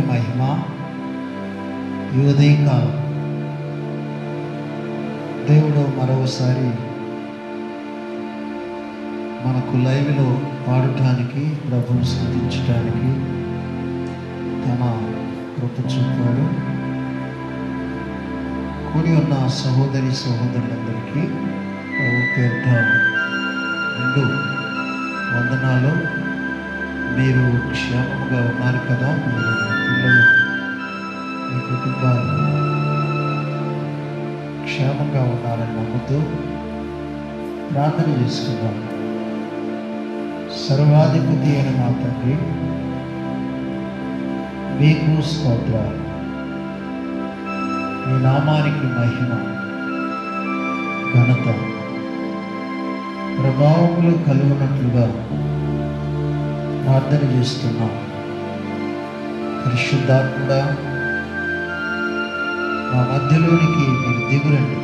మహిమ. ఈ ఉదయకాలం దేవుడు మరోసారి మనకు లైవ్లో పాడటానికి, ప్రభువును స్తుతించడానికి తన కృప చూపాడు. కూడి ఉన్న సహోదరి సహోదరులందరికీ ప్రభు పేరిట రెండు వందనాలు. మీరు క్షేమంగా ఉన్నారు కదా? మీరు పిల్లలు, మీ కుటుంబాలు క్షేమంగా ఉన్నారని నమ్ముతూ ప్రార్థన చేసుకుందాం. సర్వాధిపతి అయిన మా తండ్రి, మీకు స్తోత్రాలు. మీ నామానికి మహిమ, ఘనత, ప్రభావములు కలుగునట్లుగా ప్రార్థన చేస్తున్నాం. పరిశుద్ధాత్ముడా, మా మధ్యలోనికి మీరు దిగురండి.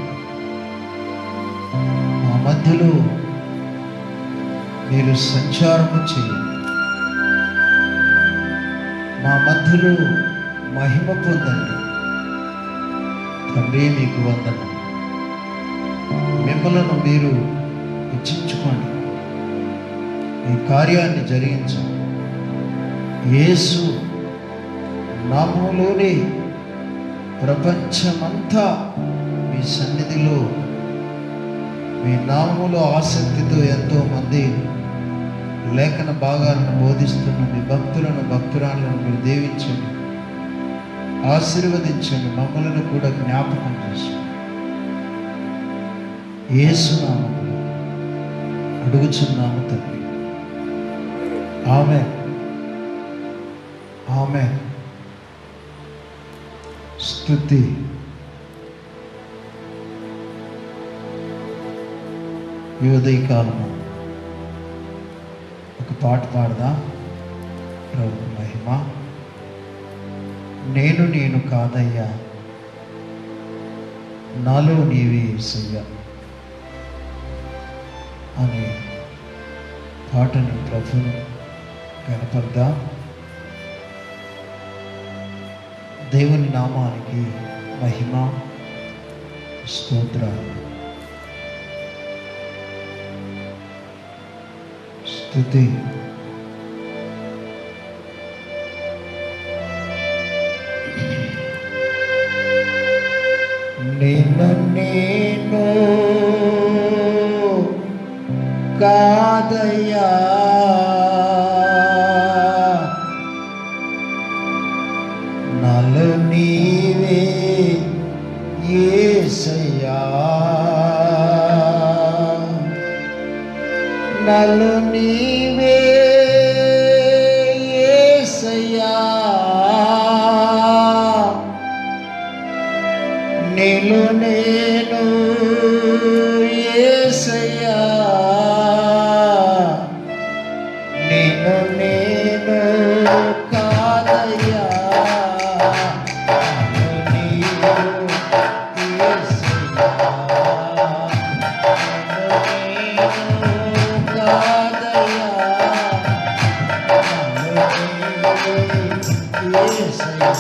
మా మధ్యలో మీరు సంచారము చేయండి. మా మధ్యలో మహిమ పొందండి. తండ్రి, మీకు వందనం. మిమ్మలను మీరు హెచ్చించుకోండి, ఈ కార్యాన్ని జరిగించండి. యేసు నామములోనే ప్రపంచమంతా మీ సన్నిధిలో, మీ నామములో ఆసక్తితో ఎంతోమంది లేఖన భాగాలను బోధిస్తున్న మీ భక్తురాలను మీరు దీవించండి, ఆశీర్వదించండి. మమ్మలను కూడా జ్ఞాపకం చేసుకోండి. యేసు నామములో అడుగుచున్నాము తండ్రి. ఆమేన్, ఆమేన్. స్తుతి. ఈ ఉదయకాలము ఒక పాట పాడదాం. ప్రభు మహిమ. నేను కాదయ్యా, నాలో నీవే యేసయ్యా అనే పాటను ప్రభువును కనపడదాం. దేవుని నామానికి మహిమ, స్తోత్రాలు, స్తుతి. నేను కాదయ్యా, నాలో నీవే యేసయ్యా, నాలో నీవే యేసయ్యా, నీలో నేను యేసయ్యా, నేను కాదయ్యా, నీవు యేసయ్యా, నేను కాదయ్యా, నీవు యేసయ్యా.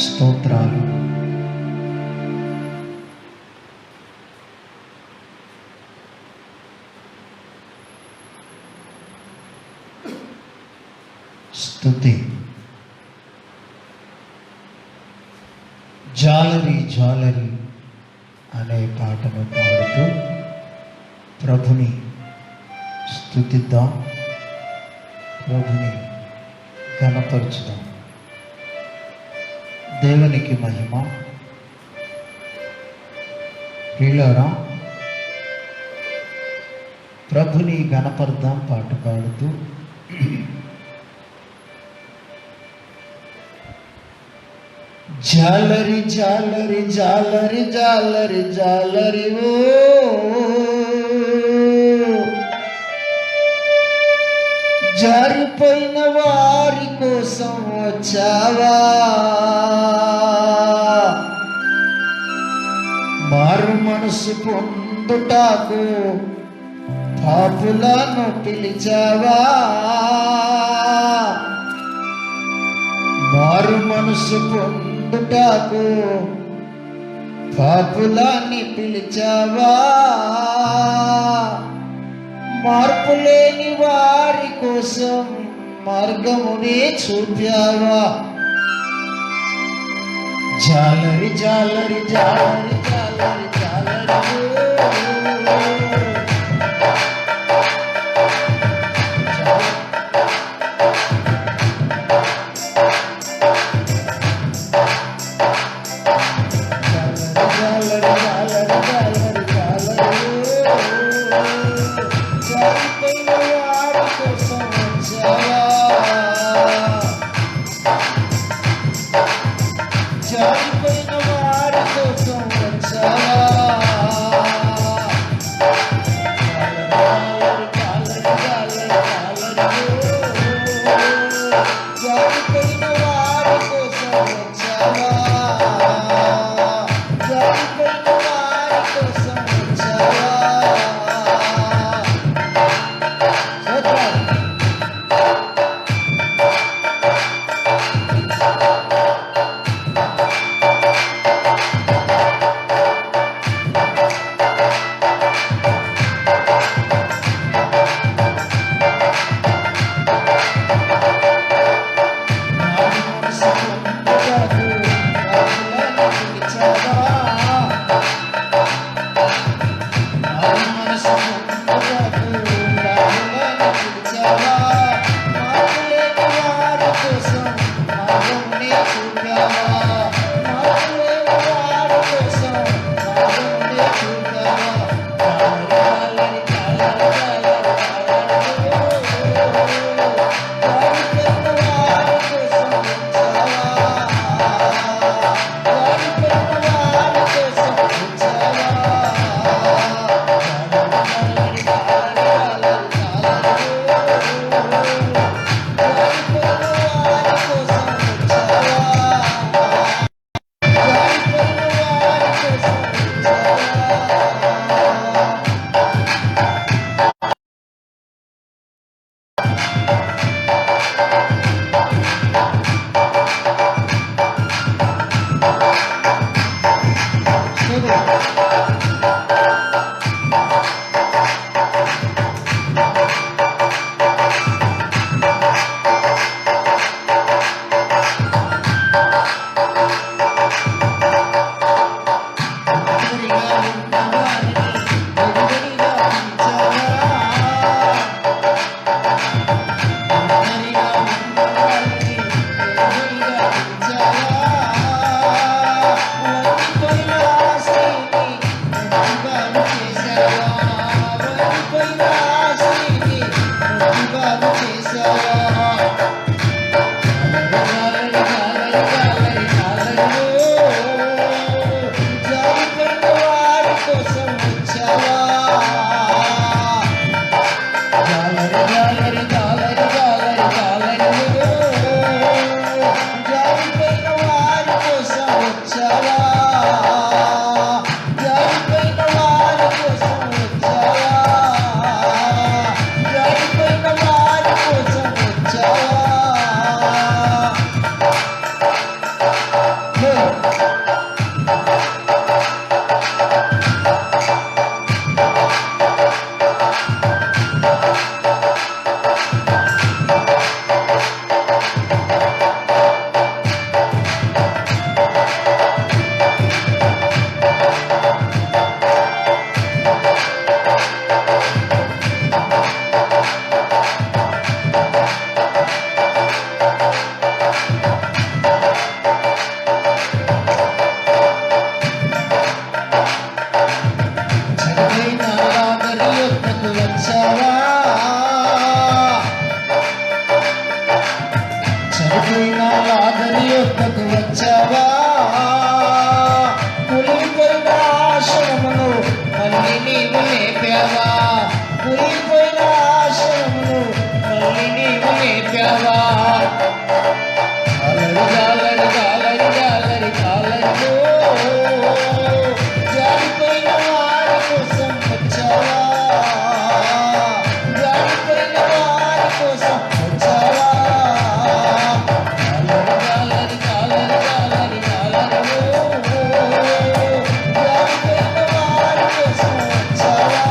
స్తోత్రాలు. స్తుతి జాలరి జాలరి అనే పాటను పాడుతూ ప్రభుని స్తుతిద్దాం, ప్రభుని ఘనపరచుదాం. దేవునికి మహిమ. ప్రియులారా, ప్రభుని ఘనపరదాం పాట పాడుతూ జాలరి జాలరి జాలరి జాలరి జాలరి ఓ జారిపోయిన వారి కోసం వచ్చావా, మారు మనసు పొందుటాకు పాపులను పిలిచావా, మారు మనసు పొందుటాకు పాపులాన్ని పిలిచావా, మార్పు లేని వారి కోసం మార్గమునే చూపావా. జాలరి జాలరి జాలరి జాలరి జాలరి జారిపోయిన వారి కోసం వచ్చావా, పడిపోయిన లాజరు యొద్దకు వచ్చావా, కూలిపోయిన ఆశ్రమమును మళ్ళీ నీవు లేపావా, కూలిపోయిన ఆశ్రమమును మళ్ళీ నీవు లేపావా. జాలరి జాలరి జాలరి జాలరి జాలరిలో జారిపోయిన వారి కోసం వచ్చావా, జారిపోయిన వారి కోసం వచ్చావా. జాలరి జాలరి జాలరి జాలరిలో జారిపోయిన వారి కోసం వచ్చావా,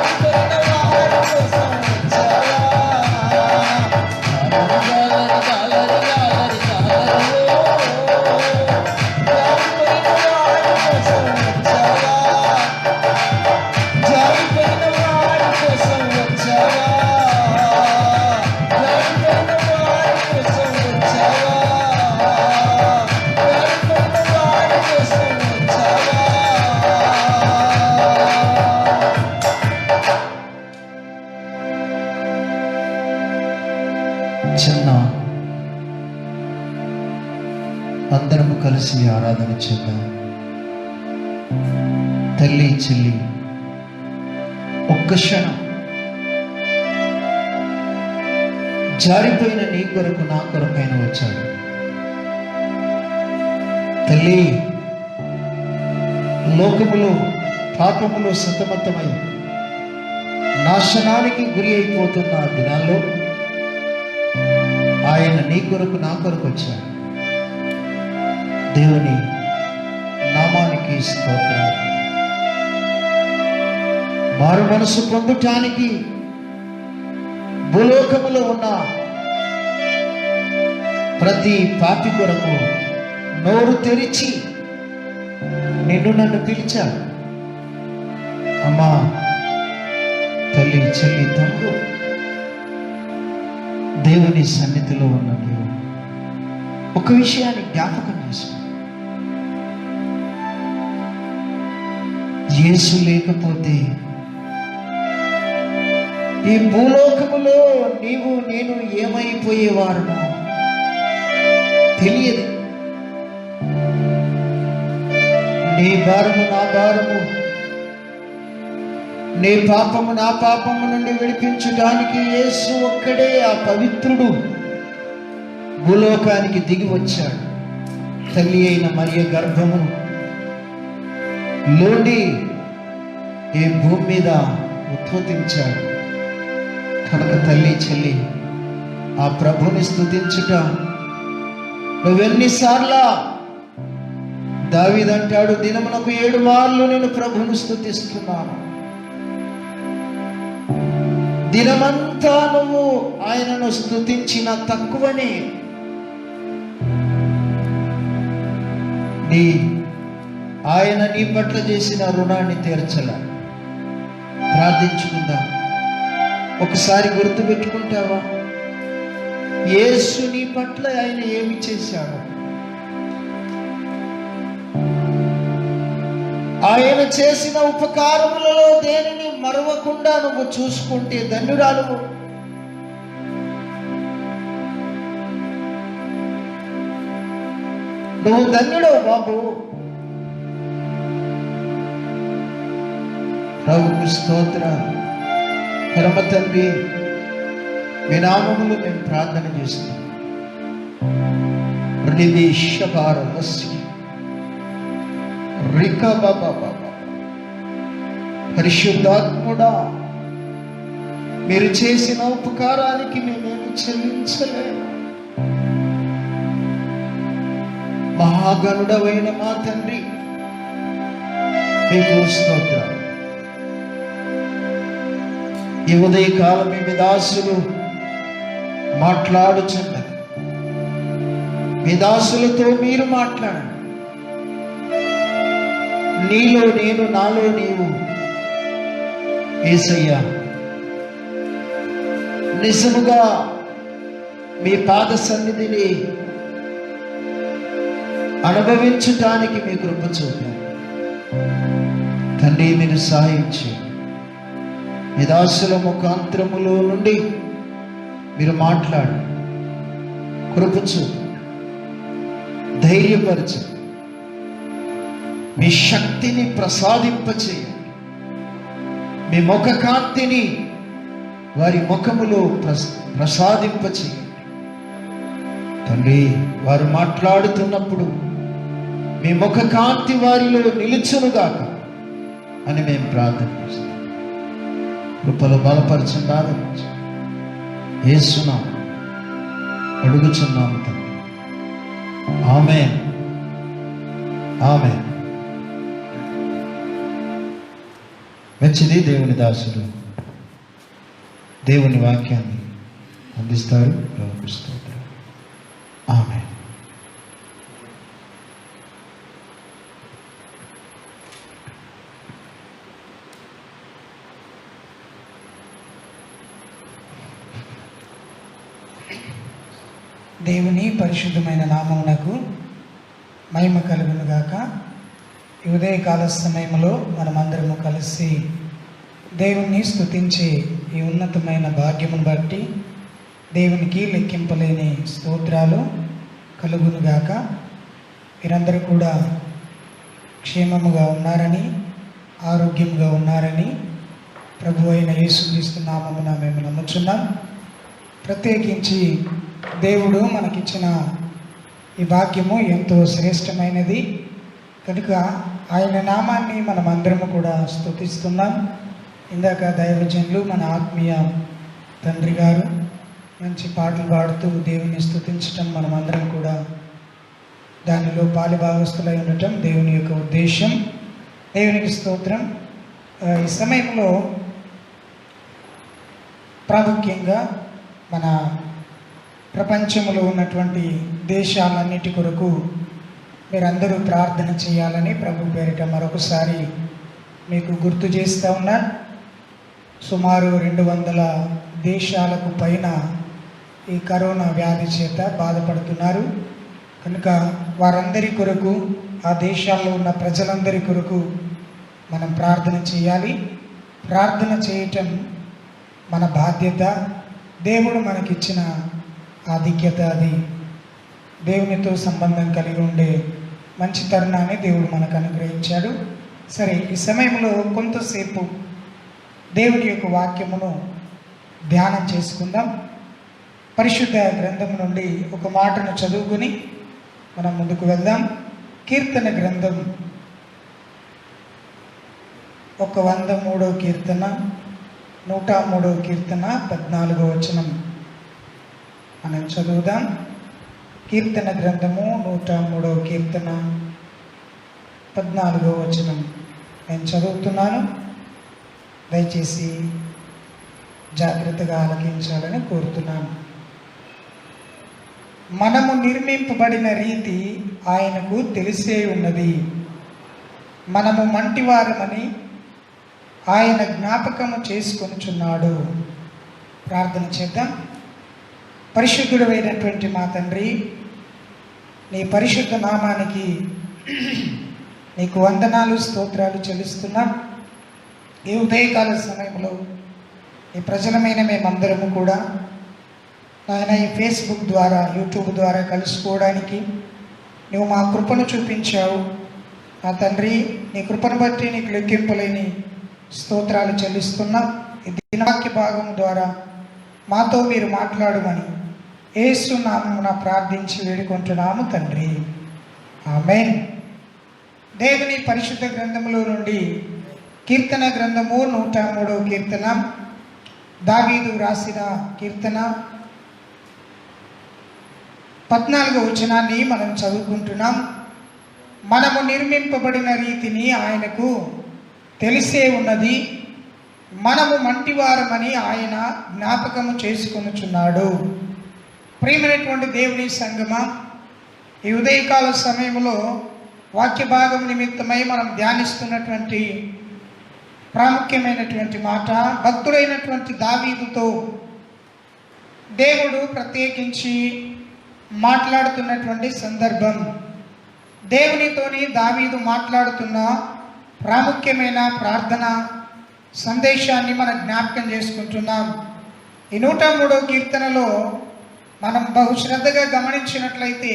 జారిపోయిన వారి కోసం వచ్చావా. చిన్న అందరము కలిసి ఆరాధన చేద్దాం. తల్లి చెల్లి ఒక్క క్షణం జారిపోయిన నీ కొరకు నా కొరకైన వచ్చాడు. తల్లి, లోకములో పాపములో సతమతమై నాశనానికి గురి అయిపోతున్న దినాల్లో ఆయన నీ కొరకు నా కొరకు వచ్చాడు. దేవుని నామానికి స్తోత్రం. మారు మనసు పొందటానికి భూలోకములో ఉన్న ప్రతి పాపి కొరకు నోరు తెరిచి నిన్ను నన్ను పిలిచాడు. అమ్మా, తల్లి, చెల్లి, తమ్ముడు, దేవుని సన్నిధిలో ఉన్న నీవు ఒక విషయాన్ని జ్ఞాపకం చేసుకో. యేసు లేకపోతే ఈ భూలోకములో నీవు నేను ఏమైపోయేవారునో తెలియదు. నీ భారము నా భారము, నీ పాపము నా పాపము నుండి విడిపించడానికి యేసు ఒక్కడే ఆ పవిత్రుడు భూలోకానికి దిగి వచ్చాడు. తల్లి అయిన మరియ గర్భము లోండి ఈ భూమి మీద ఉద్భవించాడు. కనుక తల్లి, చెల్లి, ఆ ప్రభుని స్తుతించుట నువ్వెన్నిసార్లా దావీదంటాడు, దినమునకు 7 మార్లు నేను ప్రభుని స్తుతిస్తున్నాను. దినమంతా నువ్వు ఆయనను స్తుతించిన తక్కువనే. ఆయన నీ పట్ల చేసిన రుణాన్ని తీర్చలా. ప్రార్థించుకుందాం. ఒకసారి గుర్తు పెట్టుకుంటావా, యేసు నీ పట్ల ఆయన ఏమి చేశాడు? ఆయన చేసిన ఉపకారములలో దేనిని మరవకుండా నువ్వు చూసుకుంటే ధన్యురాలు. నువ్వు ధన్యుడవు బాబు. ప్రభుకు స్తోత్ర. పరమ తండ్రి, మీ నామములో మేము ప్రార్థన చేస్తాం. పరిశుద్ధాత్ముడా, మీరు చేసిన ఉపకారానికి మేమేమి చెల్లించలేము. మహాగణుడవైన మా తండ్రి, మీకు స్తోత్రం. ఈ ఉదయకాలం మీ దాసులు మాట్లాడుచున్నది. మీ దాసులతో మీరు మాట్లాడండి. నీలో నేను, నాలో నీవు. యేసయ్యా, నిజముగా మీ పాద సన్నిధిని అనుభవించటానికి మీ కృప చూపారు తండ్రి. మీరు సహాయించి మీ దాసుల ముఖాంతరములో నుండి మీరు మాట్లాడు. కృపచు, ధైర్యపరచు, మీ శక్తిని ప్రసాదింపచేయండి. మీ ముఖ కాంతిని వారి ముఖములో ప్రసాదింపచేయండి తండ్రి. వారు మాట్లాడుతున్నప్పుడు మీ ముఖ కాంతి వారిలో నిలుచునుగాక అని మేము ప్రార్థన చేస్తాం. కృపలో బలపరచండి, ఆదరించు. యేసునామమున అడుగుచున్నాము తండ్రి. ఆమేన్, ఆమేన్. మంచిది. దేవుని దాసుడు దేవుని వాక్యాన్ని అందిస్తారు. స్తోత్రం. ఆమేన్. దేవుని పరిశుద్ధమైన నామమునకు మహిమ కలుగును గాక. ఈ ఉదయకాల సమయంలో మనమందరము కలిసి దేవుణ్ణి స్తుతించే ఈ ఉన్నతమైన భాగ్యమును బట్టి దేవునికి లెక్కింపలేని స్తోత్రాలు కలుగును గాక. మీరందరూ కూడా క్షేమముగా ఉన్నారని, ఆరోగ్యంగా ఉన్నారని ప్రభు అయిన యేసుక్రీస్తు నామమున మేము నమ్ముచున్నాం. ప్రత్యేకించి దేవుడు మనకిచ్చిన ఈ భాగ్యము ఎంతో శ్రేష్టమైనది కనుక ఆయన నామాన్ని మనం అందరము కూడా స్తుతిస్తున్నాం. ఇందాక దైవజనులు మన ఆత్మీయ తండ్రి గారు మంచి పాటలు పాడుతూ దేవుని స్తుతించటం, మనం అందరం కూడా దానిలో పాలుభాగస్తులై ఉండటం దేవుని యొక్క ఉద్దేశం. దేవునికి స్తోత్రం. ఈ సమయంలో ప్రాముఖ్యంగా మన ప్రపంచంలో ఉన్నటువంటి దేశాలన్నిటి కొరకు మీరందరూ ప్రార్థన చేయాలని ప్రభు పేరిట మరొకసారి మీకు గుర్తు చేస్తూ ఉన్నాను. సుమారు 200 దేశాలకు పైన ఈ కరోనా వ్యాధి చేత బాధపడుతున్నారు కనుక వారందరి కొరకు, ఆ దేశాల్లో ఉన్న ప్రజలందరి కొరకు మనం ప్రార్థన చేయాలి. ప్రార్థన చేయటం మన బాధ్యత. దేవుడు మనకిచ్చిన ఆధిక్యత అది. దేవునితో సంబంధం కలిగి ఉండే మంచి తరుణాన్ని దేవుడు మనకు అనుగ్రహించాడు. సరే, ఈ సమయంలో కొంతసేపు దేవుని యొక్క వాక్యమును ధ్యానం చేసుకుందాం. పరిశుద్ధ గ్రంథం నుండి ఒక మాటను చదువుకుని మనం ముందుకు వెళ్దాం. కీర్తన గ్రంథం 103వ కీర్తన, 103వ కీర్తన 14వ వచనం మనం చదువుదాం. కీర్తన గ్రంథము 103వ కీర్తన 14వ వచనం నేను చదువుతున్నాను. దయచేసి జాగ్రత్తగా ఆలకించాలని కోరుతున్నాను. మనము నిర్మింపబడిన రీతి ఆయనకు తెలిసే ఉన్నది. మనము మంటివారమని ఆయన జ్ఞాపకము చేసుకొనుచున్నాడు. ప్రార్థన చేద్దాం. పరిశుద్ధుడైనటువంటి మా తండ్రి, నీ పరిశుద్ధ నామానికి నీకు వందనాలు, స్తోత్రాలు చెల్లిస్తున్నాం. ఈ ఉదయకాల సమయంలో ఈ ప్రజలమైన మేమందరము కూడా నాయన ఈ ఫేస్బుక్ ద్వారా, యూట్యూబ్ ద్వారా కలుసుకోవడానికి నువ్వు మా కృపను చూపించావు. నా తండ్రి, నీ కృపను బట్టి నీకు లెక్కింపలేని స్తోత్రాలు చెల్లిస్తున్నాం. ఈ దినవాక్య భాగం ద్వారా మాతో మీరు మాట్లాడమని యేసు నామమున ప్రార్థించి వేడుకుంటున్నాము తండ్రి. ఆమేన్. దేవుని పరిశుద్ధ గ్రంథములో నుండి కీర్తన గ్రంథము 103వ కీర్తన, దావీదు రాసిన కీర్తన 14వ వచనాన్ని మనం చదువుకుంటున్నాం. మనము నిర్మింపబడిన రీతిని ఆయనకు తెలిసే ఉన్నది. మనము మంటివారమని ఆయన జ్ఞాపకము చేసుకొనుచున్నాడు. ప్రియమైనటువంటి దేవుని సంగమా, ఈ ఉదయకాల సమయంలో వాక్య భాగం నిమిత్తమై మనం ధ్యానిస్తున్నటువంటి ప్రాముఖ్యమైనటువంటి మాట, భక్తుడైనటువంటి దావీదుతో దేవుడు ప్రత్యేకించి మాట్లాడుతున్నటువంటి సందర్భం. దేవునితోని దావీదు మాట్లాడుతున్న ప్రాముఖ్యమైన ప్రార్థన సందేశాన్ని మనం జ్ఞాపకం చేసుకుంటున్నాం. ఈ 103వ కీర్తనలో మనం బహుశ్రద్ధగా గమనించినట్లయితే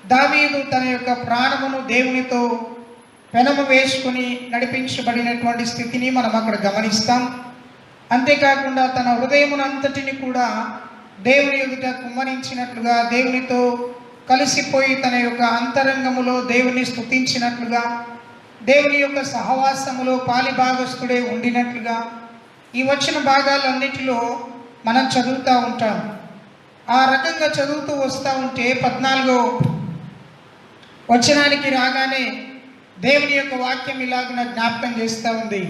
దావీదు తన యొక్క ప్రాణమును దేవునితో పెనము వేసుకుని నడిపించబడినటువంటి స్థితిని మనం అక్కడ గమనిస్తాం. అంతేకాకుండా తన హృదయమునంతటిని కూడా దేవుని ఎదుట కుమ్మరించినట్లుగా, దేవునితో కలిసిపోయి తన యొక్క అంతరంగములో దేవుని స్తుతించినట్లుగా, దేవుని యొక్క సహవాసములో పాలిభాగస్థుడే ఉండినట్లుగా ఈ వచ్చిన భాగాలన్నిటిలో మనం చదువుతూ ఉంటాం. ఆ రకంగా చదువుతూ వస్తూ ఉంటే 14వ వచనానికి రాగానే దేవుని యొక్క వాక్యం ఇలాగున జ్ఞాపకం చేస్తూ ఉంది.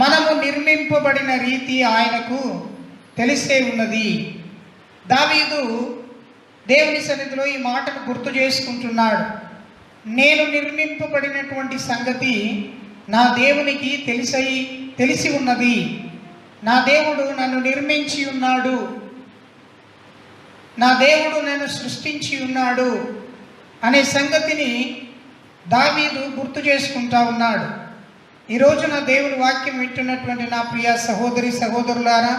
మనము నిర్మింపబడిన రీతి ఆయనకు తెలిసే ఉన్నది. దావీదు దేవుని సన్నిధిలో ఈ మాటను గుర్తు చేసుకుంటున్నాడు. నేను నిర్మింపబడినటువంటి సంగతి నా దేవునికి తెలిసి ఉన్నది. నా దేవుడు నన్ను నిర్మించి ఉన్నాడు, నా దేవుడు నన్ను సృష్టించి ఉన్నాడు అనే సంగతిని దావీదు గుర్తు చేసుకుంటా ఉన్నాడు. ఈరోజు నా దేవుని వాక్యం వింటున్నటువంటి నా ప్రియ సహోదరి సహోదరులారా,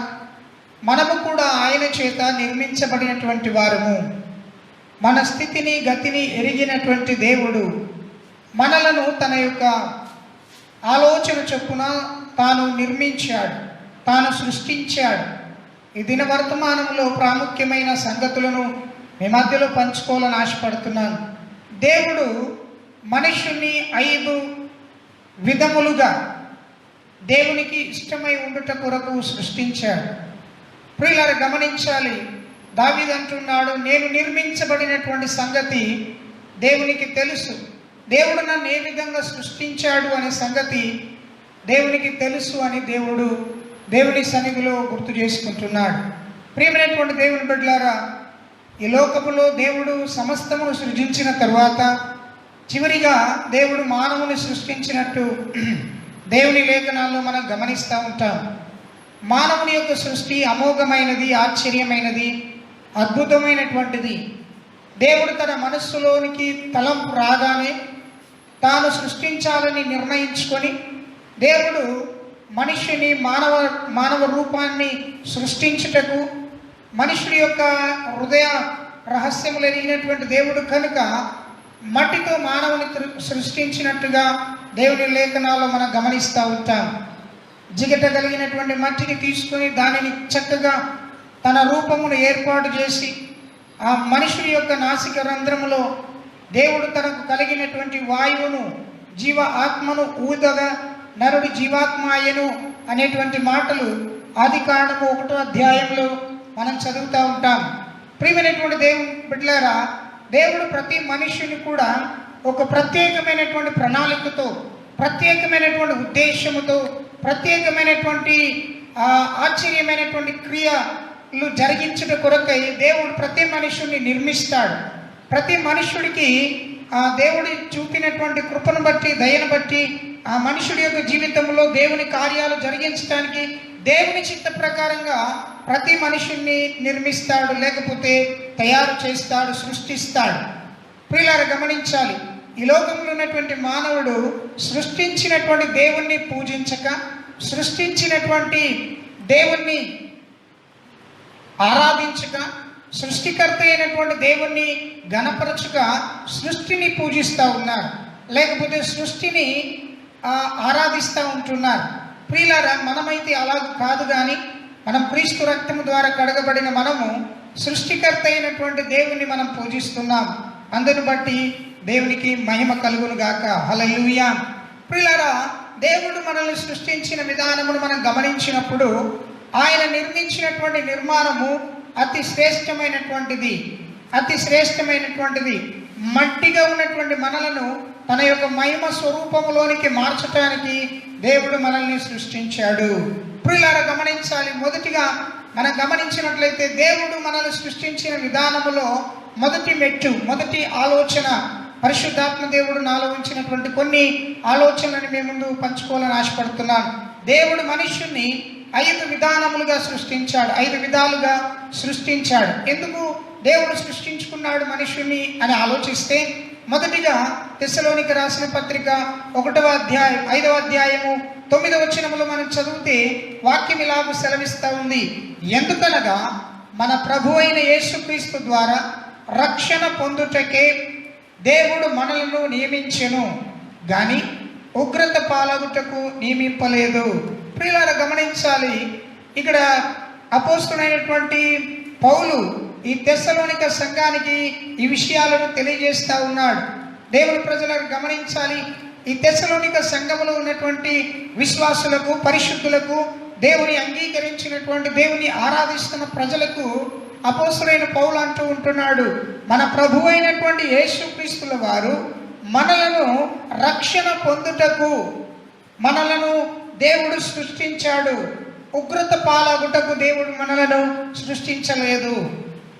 మనము కూడా ఆయన చేత నిర్మించబడినటువంటి వారము. మన స్థితిని గతిని ఎరిగినటువంటి దేవుడు మనలను తన యొక్క ఆలోచన చొప్పున తాను నిర్మించాడు, తాను సృష్టించాడు. ఈ దిన వర్తమానంలో ప్రాముఖ్యమైన సంగతులను మీ మధ్యలో పంచుకోవాలని ఆశపడుతున్నాను. దేవుడు మనుషుని 5 విధములుగా దేవునికి ఇష్టమై ఉండుట కొరకు సృష్టించాడు. ప్రియులారా గమనించాలి, దావీదు అంటున్నాడు, నేను నిర్మించబడినటువంటి సంగతి దేవునికి తెలుసు. దేవుడు నన్ను ఏ విధంగా సృష్టించాడు అనే సంగతి దేవునికి తెలుసు అని దేవుని సన్నిధిలో గుర్తు చేసుకుంటున్నాడు. ప్రియమైనటువంటి దేవుని బిడ్డలారా, ఈ లోకములో దేవుడు సమస్తమును సృజించిన తరువాత చివరిగా దేవుడు మానవుని సృష్టించినట్టు దేవుని లేఖనాల్లో మనం గమనిస్తూ ఉంటాం. మానవుని యొక్క సృష్టి అమోఘమైనది, ఆశ్చర్యమైనది, అద్భుతమైనటువంటిది. దేవుడు తన మనస్సులోనికి తలంపు రాగానే తాను సృష్టించాలని నిర్ణయించుకొని దేవుడు మనిషిని మానవ రూపాన్ని సృష్టించుటకు, మనుషుడి యొక్క హృదయ రహస్యములు ఎరిగినటువంటి దేవుడు కనుక మట్టితో మానవుని సృష్టించినట్టుగా దేవుని లేఖనాల్లో మనం గమనిస్తూ ఉంటాం. జిగట కలిగినటువంటి మట్టిని తీసుకొని దానిని చక్కగా తన రూపమును ఏర్పాటు చేసి ఆ మనుషుడి యొక్క నాసిక రంధ్రములో దేవుడు తనకు కలిగినటువంటి వాయువును, జీవ ఆత్మను ఊదగా నరుడు జీవాత్మాయను అనేటువంటి మాటలు ఆదికాండము 1వ అధ్యాయంలో మనం చదువుతూ ఉంటాం. ప్రియమైనటువంటి దేవుని బిడ్డలారా, దేవుడు ప్రతి మనుష్యుని కూడా ఒక ప్రత్యేకమైనటువంటి ప్రణాళికతో, ప్రత్యేకమైనటువంటి ఉద్దేశముతో, ప్రత్యేకమైనటువంటి ఆశ్చర్యమైనటువంటి క్రియలు జరిగించడం కొరకై దేవుడు ప్రతి మనుషుని నిర్మిస్తాడు. ప్రతి మనుషుడికి ఆ దేవుడి చూపినటువంటి కృపను బట్టి, దయను బట్టి ఆ మనుషుడి యొక్క జీవితంలో దేవుని కార్యాలు జరిగించడానికి దేవుని చిత్త ప్రకారంగా ప్రతి మనుషుణ్ణి నిర్మిస్తాడు, లేకపోతే తయారు చేస్తాడు, సృష్టిస్తాడు. ప్రియులారా గమనించాలి, ఈ లోకంలో ఉన్నటువంటి మానవుడు సృష్టించినటువంటి దేవుణ్ణి పూజించక, సృష్టించినటువంటి దేవుణ్ణి ఆరాధించక, సృష్టికర్త అయినటువంటి దేవుణ్ణి గణపరచుక సృష్టిని పూజిస్తూ ఉన్నారు, లేకపోతే సృష్టిని ఆరాధిస్తూ ఉంటున్నారు. ప్రియులారా, మనమైతే అలా కాదు, కానీ మనం క్రీస్తు రక్తము ద్వారా కడగబడిన మనము సృష్టికర్త అయినటువంటి దేవుణ్ణి మనం పూజిస్తున్నాం. అందును బట్టి దేవునికి మహిమ కలుగును గాక. హల్లెలూయా. ప్రియులారా, దేవుడు మనల్ని సృష్టించిన విధానమును మనం గమనించినప్పుడు ఆయన నిర్మించినటువంటి నిర్మాణము అతి శ్రేష్టమైనటువంటిది. మట్టిగా ఉన్నటువంటి మనలను తన యొక్క మహిమ స్వరూపములోనికి మార్చడానికి దేవుడు మనల్ని సృష్టించాడు. ప్రియులారా గమనించాలి, మొదటిగా మనం గమనించినట్లయితే దేవుడు మనల్ని సృష్టించిన విధానములో మొదటి ఆలోచన, పరిశుద్ధాత్మ దేవుడు నాలో ఉంచినటువంటి కొన్ని ఆలోచనలను మీ ముందు పంచుకోవాలని ఆశపడుతున్నాను. దేవుడు మనుష్యుని 5 విధానములుగా సృష్టించాడు, 5 విధాలుగా సృష్టించాడు. ఎందుకు దేవుడు సృష్టించుకున్నాడు మనుష్యుని అని ఆలోచిస్తే, మొదటిగా తెస్సలోనికి రాసిన పత్రిక 1వ అధ్యాయం 5వ అధ్యాయము 9వ వచనములో మనం చదివితే వాక్యం ఇలాగూ సెలవిస్తూ ఉంది. ఎందుకనగా మన ప్రభు అయిన యేసుక్రీస్తు ద్వారా రక్షణ పొందుటకే దేవుడు మనలను నియమించెను గాని ఉగ్రత పాలగుటకు నియమింపలేదు. ప్రియులారా గమనించాలి, ఇక్కడ అపోస్తులైనటువంటి పౌలు ఈ తెస్సలోనిక సంఘానికి ఈ విషయాలను తెలియజేస్తా ఉన్నాడు. దేవుని ప్రజలను గమనించాలి, ఈ తెస్సలోనిక సంఘములో ఉన్నటువంటి విశ్వాసులకు, పరిశుద్ధులకు, దేవుని అంగీకరించినటువంటి, దేవుని ఆరాధిస్తున్న ప్రజలకు అపోస్తులైన పౌలు అంటూ ఉంటున్నాడు, మన ప్రభు అయినటువంటి యేసుక్రీస్తుల వారు మనలను రక్షణ పొందుటకు మనలను దేవుడు సృష్టించాడు, ఉగ్రత పాలగుటకు దేవుడు మనలను సృష్టించలేదు.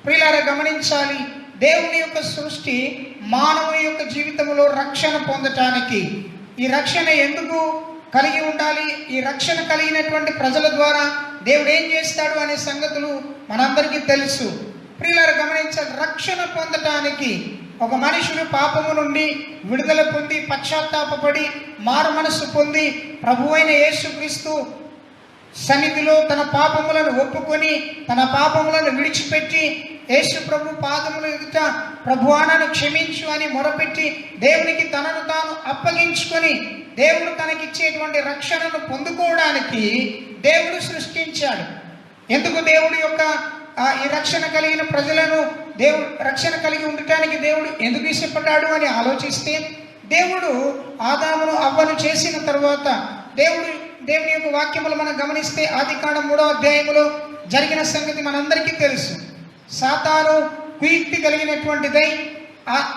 ప్రియులారా గమనించాలి, దేవుని యొక్క సృష్టి మానవుని యొక్క జీవితంలో రక్షణ పొందటానికి. ఈ రక్షణ ఎందుకు కలిగి ఉండాలి, ఈ రక్షణ కలిగినటువంటి ప్రజల ద్వారా దేవుడు ఏం చేస్తాడు అనే సంగతులు మనందరికీ తెలుసు. ప్రియులారా గమనించాలి, రక్షణ పొందటానికి ఒక మనుషుడు పాపము నుండి విడుదల పొంది పశ్చాత్తాపపడి మారు మనస్సు పొంది ప్రభు అయిన యేసుక్రీస్తు సన్నిధిలో తన పాపములను ఒప్పుకొని తన పాపములను విడిచిపెట్టి యేసు ప్రభు పాదముల ఎదుట ప్రభువా నన్ను క్షమించు అని మొరపెట్టి దేవునికి తనను తాను అప్పగించుకొని దేవుడు తనకిచ్చేటువంటి రక్షణను పొందుకోవడానికి దేవుడు సృష్టించాడు. ఎందుకు దేవుడు యొక్క ఈ రక్షణ కలిగిన ప్రజలను దేవుడు రక్షణ కలిగి ఉండటానికి దేవుడు ఎందుకు ఇష్టపడ్డాడు అని ఆలోచిస్తే, దేవుడు ఆదామును అవ్వను చేసిన తర్వాత దేవుని యొక్క వాక్యములు మనం గమనిస్తే ఆదికాండం 3వ అధ్యాయములో జరిగిన సంగతి మనందరికీ తెలుసు. సాతాను కుయుక్తి కలిగినటువంటిదై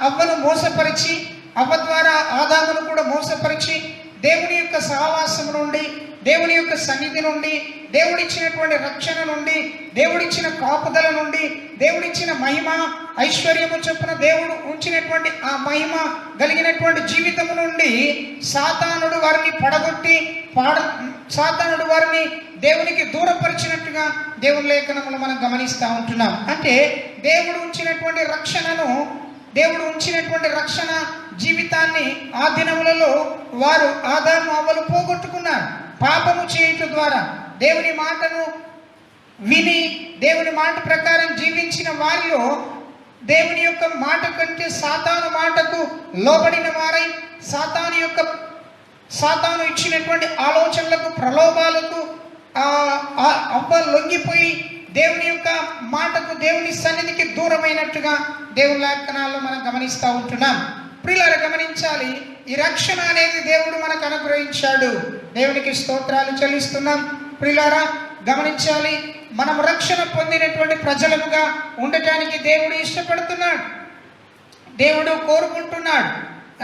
అవ్వను మోసపరిచి, అవ్వ ద్వారా ఆదామును కూడా మోసపరిచి దేవుని యొక్క సహవాసం నుండి, దేవుని యొక్క సన్నిధి నుండి, దేవుడిచ్చినటువంటి రక్షణ నుండి, దేవుడిచ్చిన కాపుదల నుండి, దేవుడిచ్చిన మహిమ ఐశ్వర్యము చొప్పున దేవుడు ఉంచినటువంటి ఆ మహిమ కలిగినటువంటి జీవితము నుండి సాతానుడు వారిని పడగొట్టి సాతానుడు వారిని దేవునికి దూరపరిచినట్టుగా దేవుని లేఖనములు మనం గమనిస్తూ ఉంటున్నాం. అంటే దేవుడు ఉంచినటువంటి రక్షణ జీవితాన్ని ఆ దినములలో వారు ఆదాము అవ్వలు పోగొట్టుకున్నారు. పాపము చేయటం ద్వారా దేవుని మాటను విని దేవుని మాట ప్రకారం జీవించిన వారిలో దేవుని యొక్క మాట కంటే సాతాను మాటకు లోబడిన వారై సాతాను ఇచ్చినటువంటి ఆలోచనలకు, ప్రలోభాలకు అవ్వ లొంగిపోయి దేవుని యొక్క మాటకు, దేవుని సన్నిధికి దూరమైనట్టుగా దేవుని లేఖనాల్లో మనం గమనిస్తూ ఉంటున్నాం. ప్రియులారా గమనించాలి, ఈ రక్షణ అనేది దేవుడు మనకు అనుగ్రహించాడు. దేవునికి స్తోత్రాలు చెల్లిస్తున్నాం. ప్రియులారా గమనించాలి, మనం రక్షణ పొందినటువంటి ప్రజలుగా ఉండటానికి దేవుడు ఇష్టపడుతున్నాడు, దేవుడు కోరుకుంటున్నాడు.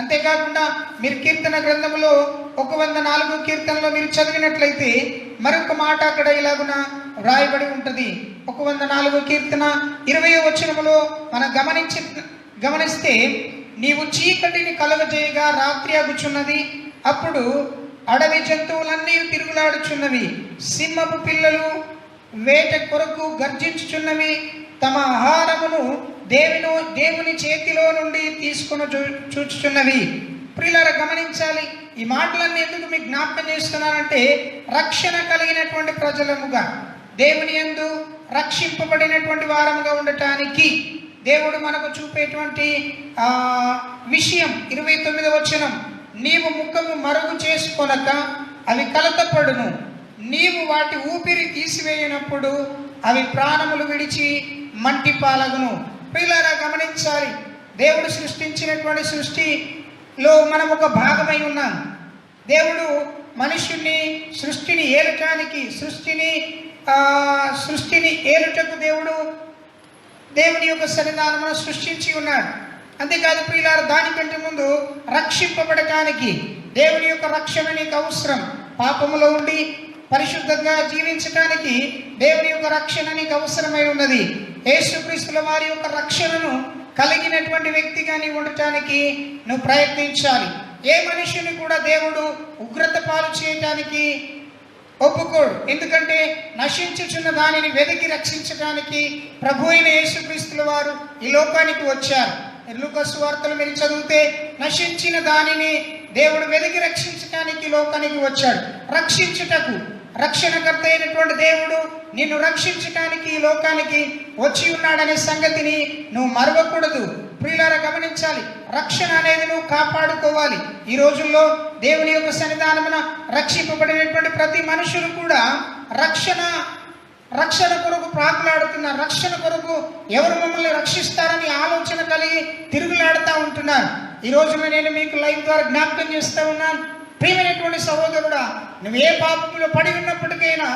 అంతేకాకుండా మీరు కీర్తన గ్రంథంలో 104 కీర్తనలో మీరు చదివినట్లయితే మరొక మాట అక్కడ ఇలాగున వ్రాయబడి ఉంటుంది. 104 కీర్తన 20వ వచనములో మనం గమనిస్తే, నీవు చీకటిని కలుగజేయగా రాత్రి అగుచున్నది, అప్పుడు అడవి జంతువులన్నీ తిరుగులాడుచున్నవి, సింహపు పిల్లలు వేట కొరకు గర్జించుచున్నవి, తమ ఆహారమును దేవుని చేతిలో నుండి తీసుకుని చూచుచున్నవి. ప్రియులారా గమనించాలి, ఈ మాటలన్నీ ఎందుకు మీకు జ్ఞాపకం చేస్తున్నానంటే, రక్షణ కలిగినటువంటి ప్రజలముగా, దేవుని యందు రక్షింపబడినటువంటి వారముగా ఉండటానికి దేవుడు మనకు చూపేటువంటి విషయం. 29వ వచనం, నీవు ముఖము మరుగు చేసుకొనక అవి కలతపడును, నీవు వాటి ఊపిరి తీసివేయనప్పుడు అవి ప్రాణములు విడిచి మంటి పాలగును. ప్రియులారా గమనించాలి, దేవుడు సృష్టించినటువంటి సృష్టిలో మనం ఒక భాగమై ఉన్నాం. దేవుడు మనుష్యుని సృష్టిని ఏలటానికి, సృష్టిని ఏలుటకు దేవుని యొక్క సన్నిధానమును సృష్టించి ఉన్నాడు. అంతేకాదు ప్రియులారా, దానికంటే ముందు రక్షింపబడటానికి దేవుని యొక్క రక్షణ నీకు అవసరం. పాపములో ఉండి పరిశుద్ధంగా జీవించడానికి దేవుని యొక్క రక్షణ నీకు అవసరమై ఉన్నది. యేసుక్రీస్తుల వారి యొక్క రక్షణను కలిగినటువంటి వ్యక్తిగా నీవు ఉండటానికి నువ్వు ప్రయత్నించాలి. ఏ మనిషిని కూడా దేవుడు ఉగ్రత పాలు చేయటానికి ఒప్పుకోడు. ఎందుకంటే నశించుచున్న దానిని వెతికి రక్షించడానికి ప్రభు అయిన యేసుక్రీస్తుల వారు ఈ లోకానికి వచ్చారు. లూకా సువార్తలు మీరు చదివితే, నశించిన దానిని దేవుడు వెతికి రక్షించడానికి లోకానికి వచ్చాడు. రక్షించుటకు రక్షణకర్త అయినటువంటి దేవుడు నిన్ను రక్షించటానికి ఈ లోకానికి వచ్చి ఉన్నాడనే సంగతిని నువ్వు మరవకూడదు. ప్రియులారా గమనించాలి, రక్షణ అనేది నువ్వు కాపాడుకోవాలి. ఈ రోజుల్లో దేవుని యొక్క సన్నిధానమున రక్షింపబడినటువంటి ప్రతి మనుషులు కూడా రక్షణ కొరకు ప్రాకులాడుతున్నారు. రక్షణ కొరకు ఎవరు మమ్మల్ని రక్షిస్తారని ఆలోచన కలిగి తిరుగులాడుతూ ఉంటున్నారు. ఈ రోజున నేను మీకు లైవ్ ద్వారా జ్ఞాపకం చేస్తూ ఉన్నాను, ప్రియమైనటువంటి సహోదరుడా, నువ్వు ఏ పాపంలో పడి ఉన్నప్పటికైనా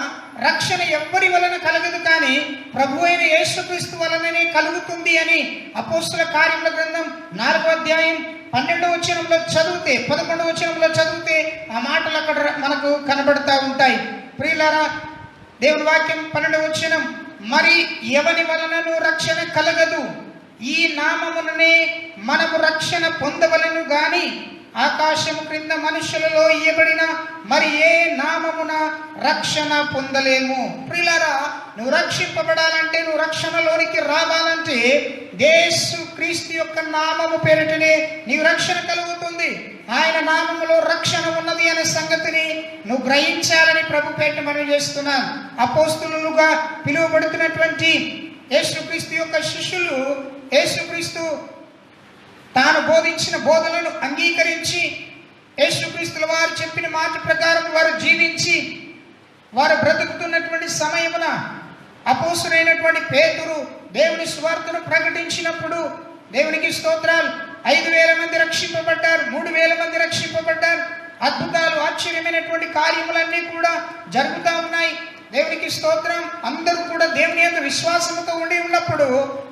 రక్షణ ఎవ్వరి వలన కలగదు, కానీ ప్రభు అయిన యేసుక్రీస్తు వలననే కలుగుతుంది అని అపోస్తుల కార్యముల గ్రంథం 4వ అధ్యాయం 12వ వచనంలో చదివితే, 11వ వచనంలో చదివితే ఆ మాటలు అక్కడ మనకు కనబడతా ఉంటాయి. ప్రియులారా, దేవుని వాక్యం 12వ వచనం, మరి ఎవని వలనను రక్షణ కలగదు, ఈ నామముననే మనము రక్షణ పొందవలెను గాని ఆకాశము క్రింద మనుషులలో ఇయ్యబడిన మరి ఏ నామమున రక్షణ పొందలేము. ప్రియులారా, నువ్వు రక్షింపబడాలంటే, నువ్వు రక్షణలోనికి రావాలంటే యేసు క్రీస్తు యొక్క నామము పేరిటనే నీవు రక్షణ కలుగుతుంది. ఆయన నామములో రక్షణ ఉన్నది అనే సంగతిని నువ్వు గ్రహించాలని ప్రభు పేట మనం చేస్తున్నాను. అపోస్తులుగా పిలువబడుతున్నటువంటి యేసుక్రీస్తు యొక్క శిష్యులు యేసుక్రీస్తు తాను బోధించిన బోధనలను అంగీకరించి యేసుక్రీస్తుల వారు చెప్పిన మాట ప్రకారం వారు జీవించి వారు బ్రతుకుతున్నటువంటి సమయమున అపోస్తులైనటువంటి పేతురు దేవుని సువార్తను ప్రకటించినప్పుడు, దేవునికి స్తోత్రాలు, 5,000 మంది రక్షింపబడ్డారు, 3,000 మంది రక్షింపబడ్డారు. అద్భుతాలు, ఆశ్చర్యమైనటువంటి కార్యములన్నీ కూడా జరుగుతూ ఉన్నాయి. దేవునికి స్తోత్రం. అందరూ కూడా దేవుని యొక్క విశ్వాసంతో ఉండి ఉన్నప్పుడు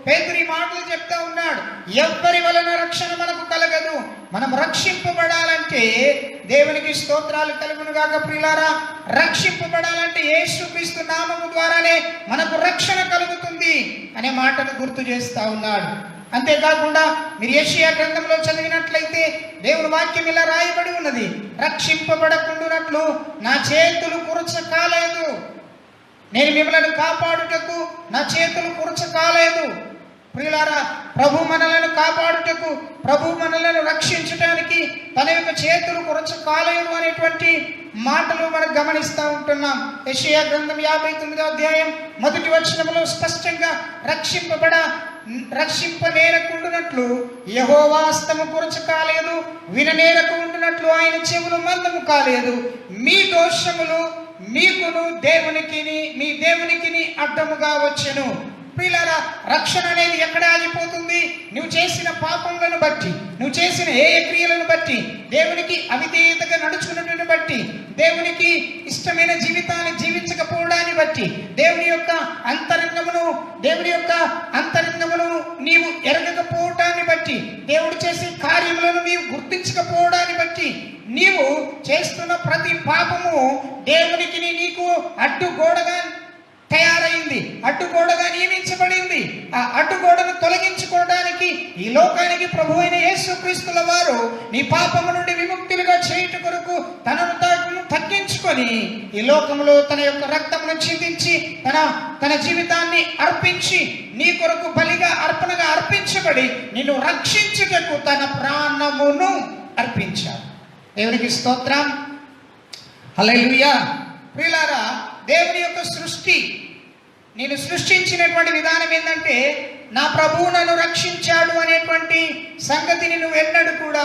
పేతురు ఈ మాటలు చెప్తా ఉన్నాడు, ఎవ్వరి వలన రక్షణ మనకు కలగదు. మనం రక్షింపబడాలంటే దేవునికి స్తోత్రాలు కలుగును గాక. ప్రియులారా, రక్షింపబడాలంటే యేసుక్రీస్తు నామము ద్వారానే మనకు రక్షణ కలుగుతుంది అనే మాటను గుర్తు చేస్తా ఉన్నాడు. అంతేకాకుండా మీరు యెషయా గ్రంథంలో చదివినట్లయితే దేవుని వాక్యం ఇలా రాయబడి ఉన్నది, రక్షింపబడకుండునట్లు నా చేతులు కురచ కాలేదు, నేను మిమ్మల్ని కాపాడుటకు నా చేతులు కురచ కాలేదు. ప్రియులారా, ప్రభు మనలను కాపాడుటకు, ప్రభు మనలను రక్షించడానికి తన యొక్క చేతులు కురచ కాలేదు అనేటువంటి మాటలు మనం గమనిస్తూ ఉంటున్నాం. యెషయా గ్రంథం 59వ అధ్యాయం 1వ వచనంలో స్పష్టంగా రక్షింపనేరకుండునట్లు యెహోవా హస్తము కురచ కాలేదు, విననేరకు ఉండునట్లు ఆయన చెవులు మందము కాలేదు, మీ దోషములు మీకును దేవునికిని మీ దేవునికిని అడ్డముగా వచ్చెను. ప్రియులారా, రక్షణ అనేది ఎక్కడ ఆగిపోతుంది? నువ్వు చేసిన పాపములను బట్టి, నువ్వు చేసిన ఏ క్రియలను బట్టి, దేవునికి అవిధేయతగా నడుచుకున్నట్టును బట్టి, దేవునికి ఇష్టమైన జీవితాన్ని జీవించకపోవడాన్ని బట్టి, దేవుని యొక్క అంతరంగమును నీవు ఎరగకపోవడాన్ని బట్టి, దేవుడు చేసే కార్యములను నీవు గుర్తించకపోవడాన్ని బట్టి, నీవు చేస్తున్న ప్రతి పాపము దేవునికి నీకు అడ్డుగోడగా తయారైంది, అడ్డుగోడగా నియమించబడింది. ఆ అడ్డుగోడను తొలగించుకోవడానికి ఈ లోకానికి ప్రభు అయిన యేసుక్రీస్తుల వారు నీ పాపము నుండి విముక్తులుగా చేయుట కొరకు తనను తాను తగ్గించుకొని ఈ లోకంలో తన యొక్క రక్తమును చిందించి తన జీవితాన్ని అర్పించి నీ కొరకు బలిగా అర్పణగా అర్పించబడి నిన్ను రక్షించుటకు తన ప్రాణమును అర్పించాడు. దేవునికి స్తోత్రం, హల్లెలూయా. ప్రియులారా, దేవుని యొక్క సృష్టి, నేను సృష్టించినటువంటి విధానం ఏంటంటే నా ప్రభువు నన్ను రక్షించాడు అనేటువంటి సంగతిని నువ్వు ఎన్నడూ కూడా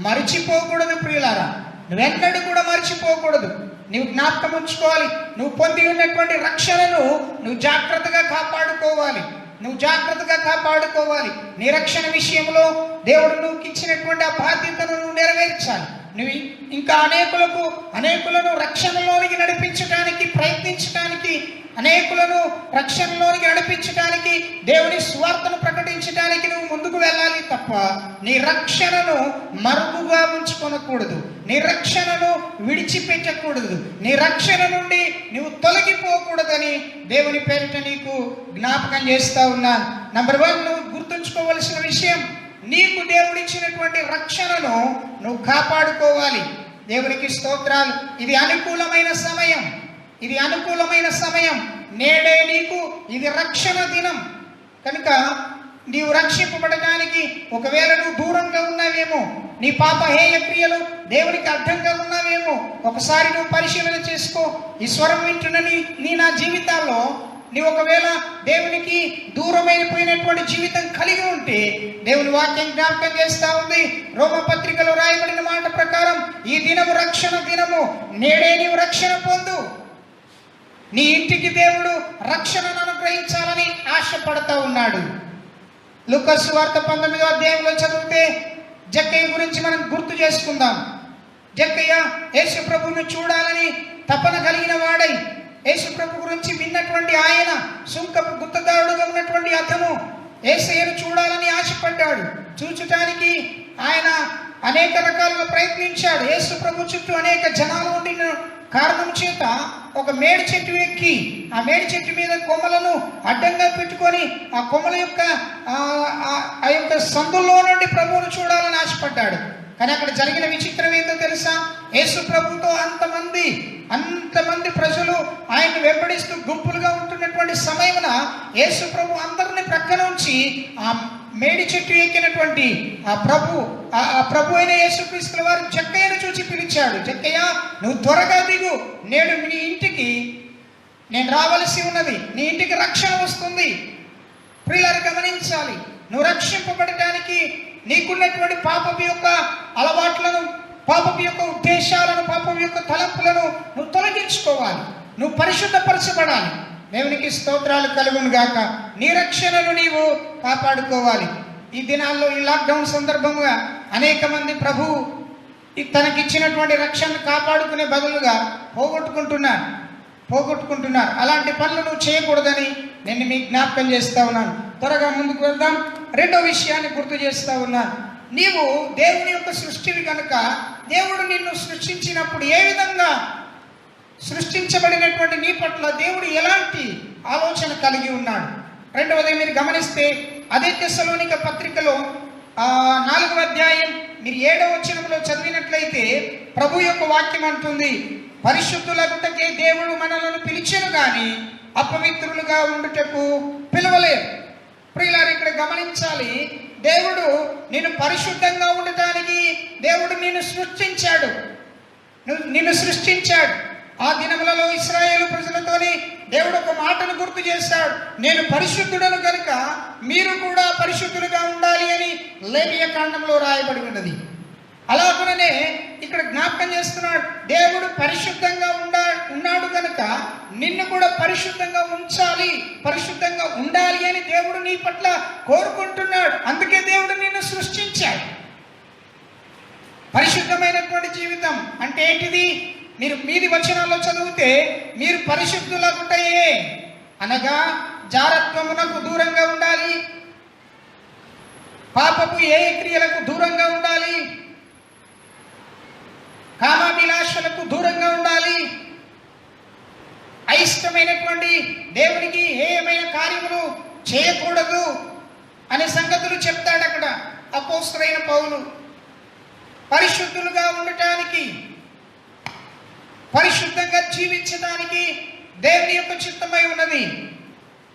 మరిచిపోకూడదు. ప్రియులారా, నువ్వెన్నడూ కూడా మరిచిపోకూడదు. నువ్వు జ్ఞాపకం ఉంచుకోవాలి, నువ్వు పొంది ఉన్నటువంటి రక్షణను నువ్వు జాగ్రత్తగా కాపాడుకోవాలి. నీ రక్షణ విషయంలో దేవుడు నువ్వు ఇచ్చినటువంటి ఆ బాధ్యతను నువ్వు నెరవేర్చాలి. నువ్వు ఇంకా అనేకులను రక్షణలోనికి నడిపించడానికి ప్రయత్నించడానికి, అనేకులను రక్షణలోనికి నడిపించడానికి, దేవుని సువార్తను ప్రకటించడానికి నువ్వు ముందుకు వెళ్ళాలి తప్ప నీ రక్షణను మరుగుగా ఉంచుకోనకూడదు, నీ రక్షణను విడిచిపెట్టకూడదు, నీ రక్షణ నుండి నువ్వు తొలగిపోకూడదని దేవుని పేరిట నీకు జ్ఞాపకం చేస్తా ఉన్నాను. నంబర్ 1, నువ్వు గుర్తుంచుకోవలసిన విషయం, నీకు దేవుడిచ్చినటువంటి రక్షణను నువ్వు కాపాడుకోవాలి. దేవునికి స్తోత్రాలు. ఇది అనుకూలమైన సమయం. నేడే నీకు ఇది రక్షణ దినం కనుక నీవు రక్షింపబడటానికి ఒకవేళ నువ్వు దూరంగా ఉన్నావేమో, నీ పాప హేయ క్రియలు దేవునికి అర్థంగా ఉన్నావేమో, ఒకసారి నువ్వు పరిశీలన చేసుకో. ఈ స్వరం వింటున్న నా జీవితాల్లో నీవు ఒకవేళ దేవునికి దూరమైపోయినటువంటి జీవితం కలిగి ఉంటే, దేవుని వాక్యం జ్ఞాపకం చేస్తా ఉంది. రోమపత్రికలో రాయబడిన మాట ప్రకారం ఈ దినము రక్షణ దినము, నేడే నీవు రక్షణ పొందు. నీ ఇంటికి దేవుడు రక్షణను అనుగ్రహించాలని ఆశపడతా ఉన్నాడు. లూకా సువార్త 19వ అధ్యాయంలో చదివితే జక్కయ్య గురించి మనం గుర్తు చేసుకుందాం. జక్కయ్య యేసు ప్రభువును చూడాలని తపన కలిగిన వాడై, యేసు ప్రభు గురించి విన్నటువంటి ఆయన, సుంకపు గుత్తదారుడుగా ఉన్నటువంటి అతను యేసయ్యను చూడాలని ఆశపడ్డాడు. చూచటానికి ఆయన అనేక రకాలుగా ప్రయత్నించాడు. యేసు ప్రభు చుట్టూ అనేక జనాలు ఉండిన కారణం చేత ఒక మేడి చెట్టు ఎక్కి, ఆ మేడి చెట్టు మీద కొమ్మలను అడ్డంగా పెట్టుకొని ఆ కొమ్మల యొక్క ఆ యొక్క సందుల్లో నుండి ప్రభువును చూడాలని ఆశపడ్డాడు. కానీ అక్కడ జరిగిన విచిత్రం ఏంటో తెలుసా? యేసు ప్రభుతో అంతమంది ప్రజలు ఆయన్ని వెంబడిస్తూ గుంపులుగా ఉంటున్నటువంటి సమయమున యేసు ప్రభు అందరిని ప్రక్కన ఉంచి ఆ మేడి చెట్టు ఎక్కినటువంటి ఆ ప్రభు అయిన యేసుక్రీస్తుల వారు జక్కయ్యను చూసి పిలిచాడు. జక్కయ్య, నువ్వు త్వరగా దిగు, నేడు నీ ఇంటికి నేను రావలసి ఉన్నది, నీ ఇంటికి రక్షణ వస్తుంది. ప్రియులారా గమనించాలి, నువ్వు రక్షింపబడటానికి నీకున్నటువంటి పాపపు యొక్క అలవాట్లను, పాపపు యొక్క ఉద్దేశాలను, పాపపు యొక్క తలంపులను నువ్వు తొలగించుకోవాలి. నువ్వు పరిశుద్ధపరచబడాలి. దేవునికి స్తోత్రాలు కలుగును గాక. నీ రక్షణను నీవు కాపాడుకోవాలి. ఈ దినాల్లో ఈ లాక్డౌన్ సందర్భంగా అనేక మంది ప్రభువు తనకిచ్చినటువంటి రక్షణను కాపాడుకునే బదులుగా పోగొట్టుకుంటున్నారు. అలాంటి పనులు నువ్వు చేయకూడదని నేను మీకు జ్ఞాపకం చేస్తా ఉన్నాను. త్వరగా ముందుకు వెళ్దాం. రెండో విషయాన్ని గుర్తు చేస్తా ఉన్నాను. నీవు దేవుని యొక్క సృష్టివి కనుక, దేవుడు నిన్ను సృష్టించినప్పుడు ఏ విధంగా సృష్టించబడినటువంటి నీ పట్ల దేవుడు ఎలాంటి ఆలోచన కలిగి ఉన్నాడు. రెండవది మీరు గమనిస్తే అదే తెస్సలోనిక పత్రికలో 4వ అధ్యాయం మీరు 7వ వచనంలో చదివినట్లయితే ప్రభు యొక్క వాక్యం అంటుంది, పరిశుద్ధులగుటకే దేవుడు మనలను పిలిచెను గాని అపవిత్రులుగా ఉండుటకు పిలవలేదు. ప్రియులారా, ఇక్కడ గమనించాలి, దేవుడు నిన్ను పరిశుద్ధంగా ఉండటానికి దేవుడు నిన్ను సృష్టించాడు. ఆ దినములలో ఇశ్రాయేలు ప్రజలతోని దేవుడు ఒక మాటను గుర్తు చేశాడు, నేను పరిశుద్ధుడను కనుక మీరు కూడా పరిశుద్ధులుగా ఉండాలి అని లేవియ కాండంలో రాయబడి ఉన్నది. అలాగనే ఇక్కడ జ్ఞాపకం చేస్తున్నాడు, దేవుడు పరిశుద్ధంగా ఉన్నాడు కనుక నిన్ను కూడా పరిశుద్ధంగా ఉంచాలి, పరిశుద్ధంగా ఉండాలి అని దేవుడు నీ పట్ల కోరుకుంటున్నాడు. అందుకే దేవుడు నిన్ను సృష్టించాడు. పరిశుద్ధమైనటువంటి జీవితం అంటే ఏంటిది? మీరు మీది వచనాల్లో చదివితే, మీరు పరిశుద్ధులగుటయే అనగా జారత్వమునకు దూరంగా ఉండాలి, పాపపు ఏ క్రియలకు దూరంగా ఉండాలి, కామాభిలాషలకు దూరంగా ఉండాలి, అయిష్టమైనటువంటి దేవునికి ఏమైన కార్యములు చేయకూడదు అనే సంగతులు చెప్తాడు అక్కడ అపోస్తలుడైన పౌలు. పరిశుద్ధులుగా ఉండటానికి, పరిశుద్ధంగా జీవించడానికి దేవుని యొక్క చిత్తమై ఉన్నది.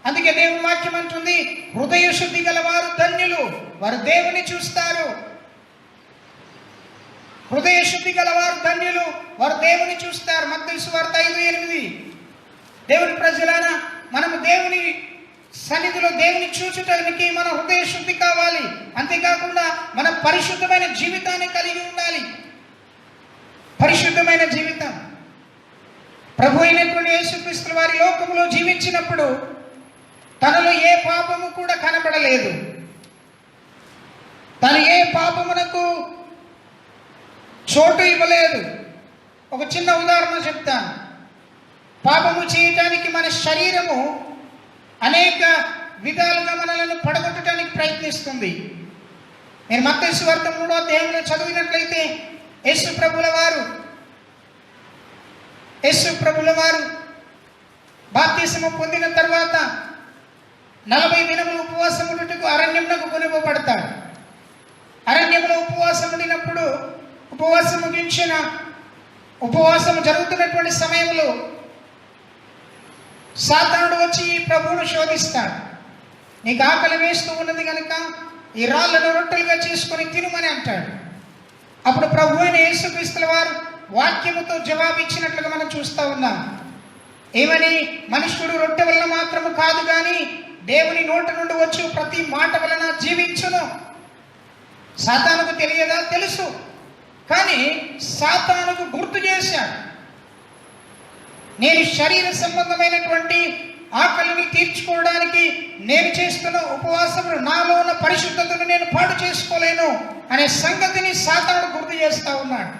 అందుకే దేవుని వాక్యం అంటుంది, హృదయ శుద్ధి గల వారు ధన్యులు, వారు దేవుని చూస్తారు. హృదయ శుద్ధి గల వారు ధన్యులు, వారు దేవుని చూస్తారు. మత్తయి సువార్త 5:8. దేవుని ప్రజలారా, మనము దేవుని సన్నిధిలో దేవుని చూచుటానికి మన హృదయ శుద్ధి కావాలి. అంతేకాకుండా మనం పరిశుద్ధమైన జీవితాన్ని కలిగి ఉండాలి. పరిశుద్ధమైన జీవితం. ప్రభు అయినటువంటి యేసుక్రీస్తు వారి లోకములో జీవించినప్పుడు తనలో ఏ పాపము కూడా కనబడలేదు. తను ఏ పాపమునకు చోటు ఇవ్వలేదు. ఒక చిన్న ఉదాహరణ చెప్తాను. పాపము చేయటానికి మన శరీరము అనేక విధాలుగా మనలను పడగొట్టడానికి ప్రయత్నిస్తుంది. నేను మత్తయి సువార్త 3వ అధ్యాయంలో చదివినట్లయితే యేసు ప్రభుల వారు బాప్తిసము పొందిన తర్వాత 40 దినములు ఉపవాసముడుటకు అరణ్యమునకు కొనిపోబడతాడు. అరణ్యములో ఉపవాసం ఉండినప్పుడు ఉపవాసము జరుగుతున్నటువంటి సమయంలో సాతానుడు వచ్చి ప్రభువును శోధిస్తాడు. నీకు ఆకలి వేస్తూ ఉన్నది కనుక ఈ రాళ్ళను రొట్టెలుగా చేసుకొని తినుమని అంటాడు. అప్పుడు ప్రభు అయిన యేసుక్రీస్తుల వారు వాక్యముతో జవాబు ఇచ్చినట్లుగా మనం చూస్తూ ఉన్నాం. ఏమని? మనుష్యుడు రొట్టె వలన మాత్రము కాదు కానీ దేవుని నోటి నుండి వచ్చు ప్రతి మాట వలన జీవించును. సాతానుకు తెలియదా? తెలుసు. కానీ సాతానుకు గుర్తు చేశాడు. నేను శరీర సంబంధమైనటువంటి ఆకలిని తీర్చుకోవడానికి నేను చేస్తున్న ఉపవాసములు, నాలో ఉన్న పరిశుద్ధతను నేను పాడు చేసుకోలేను అనే సంగతిని సాతానుడు గుర్తు చేస్తూ ఉన్నాడు.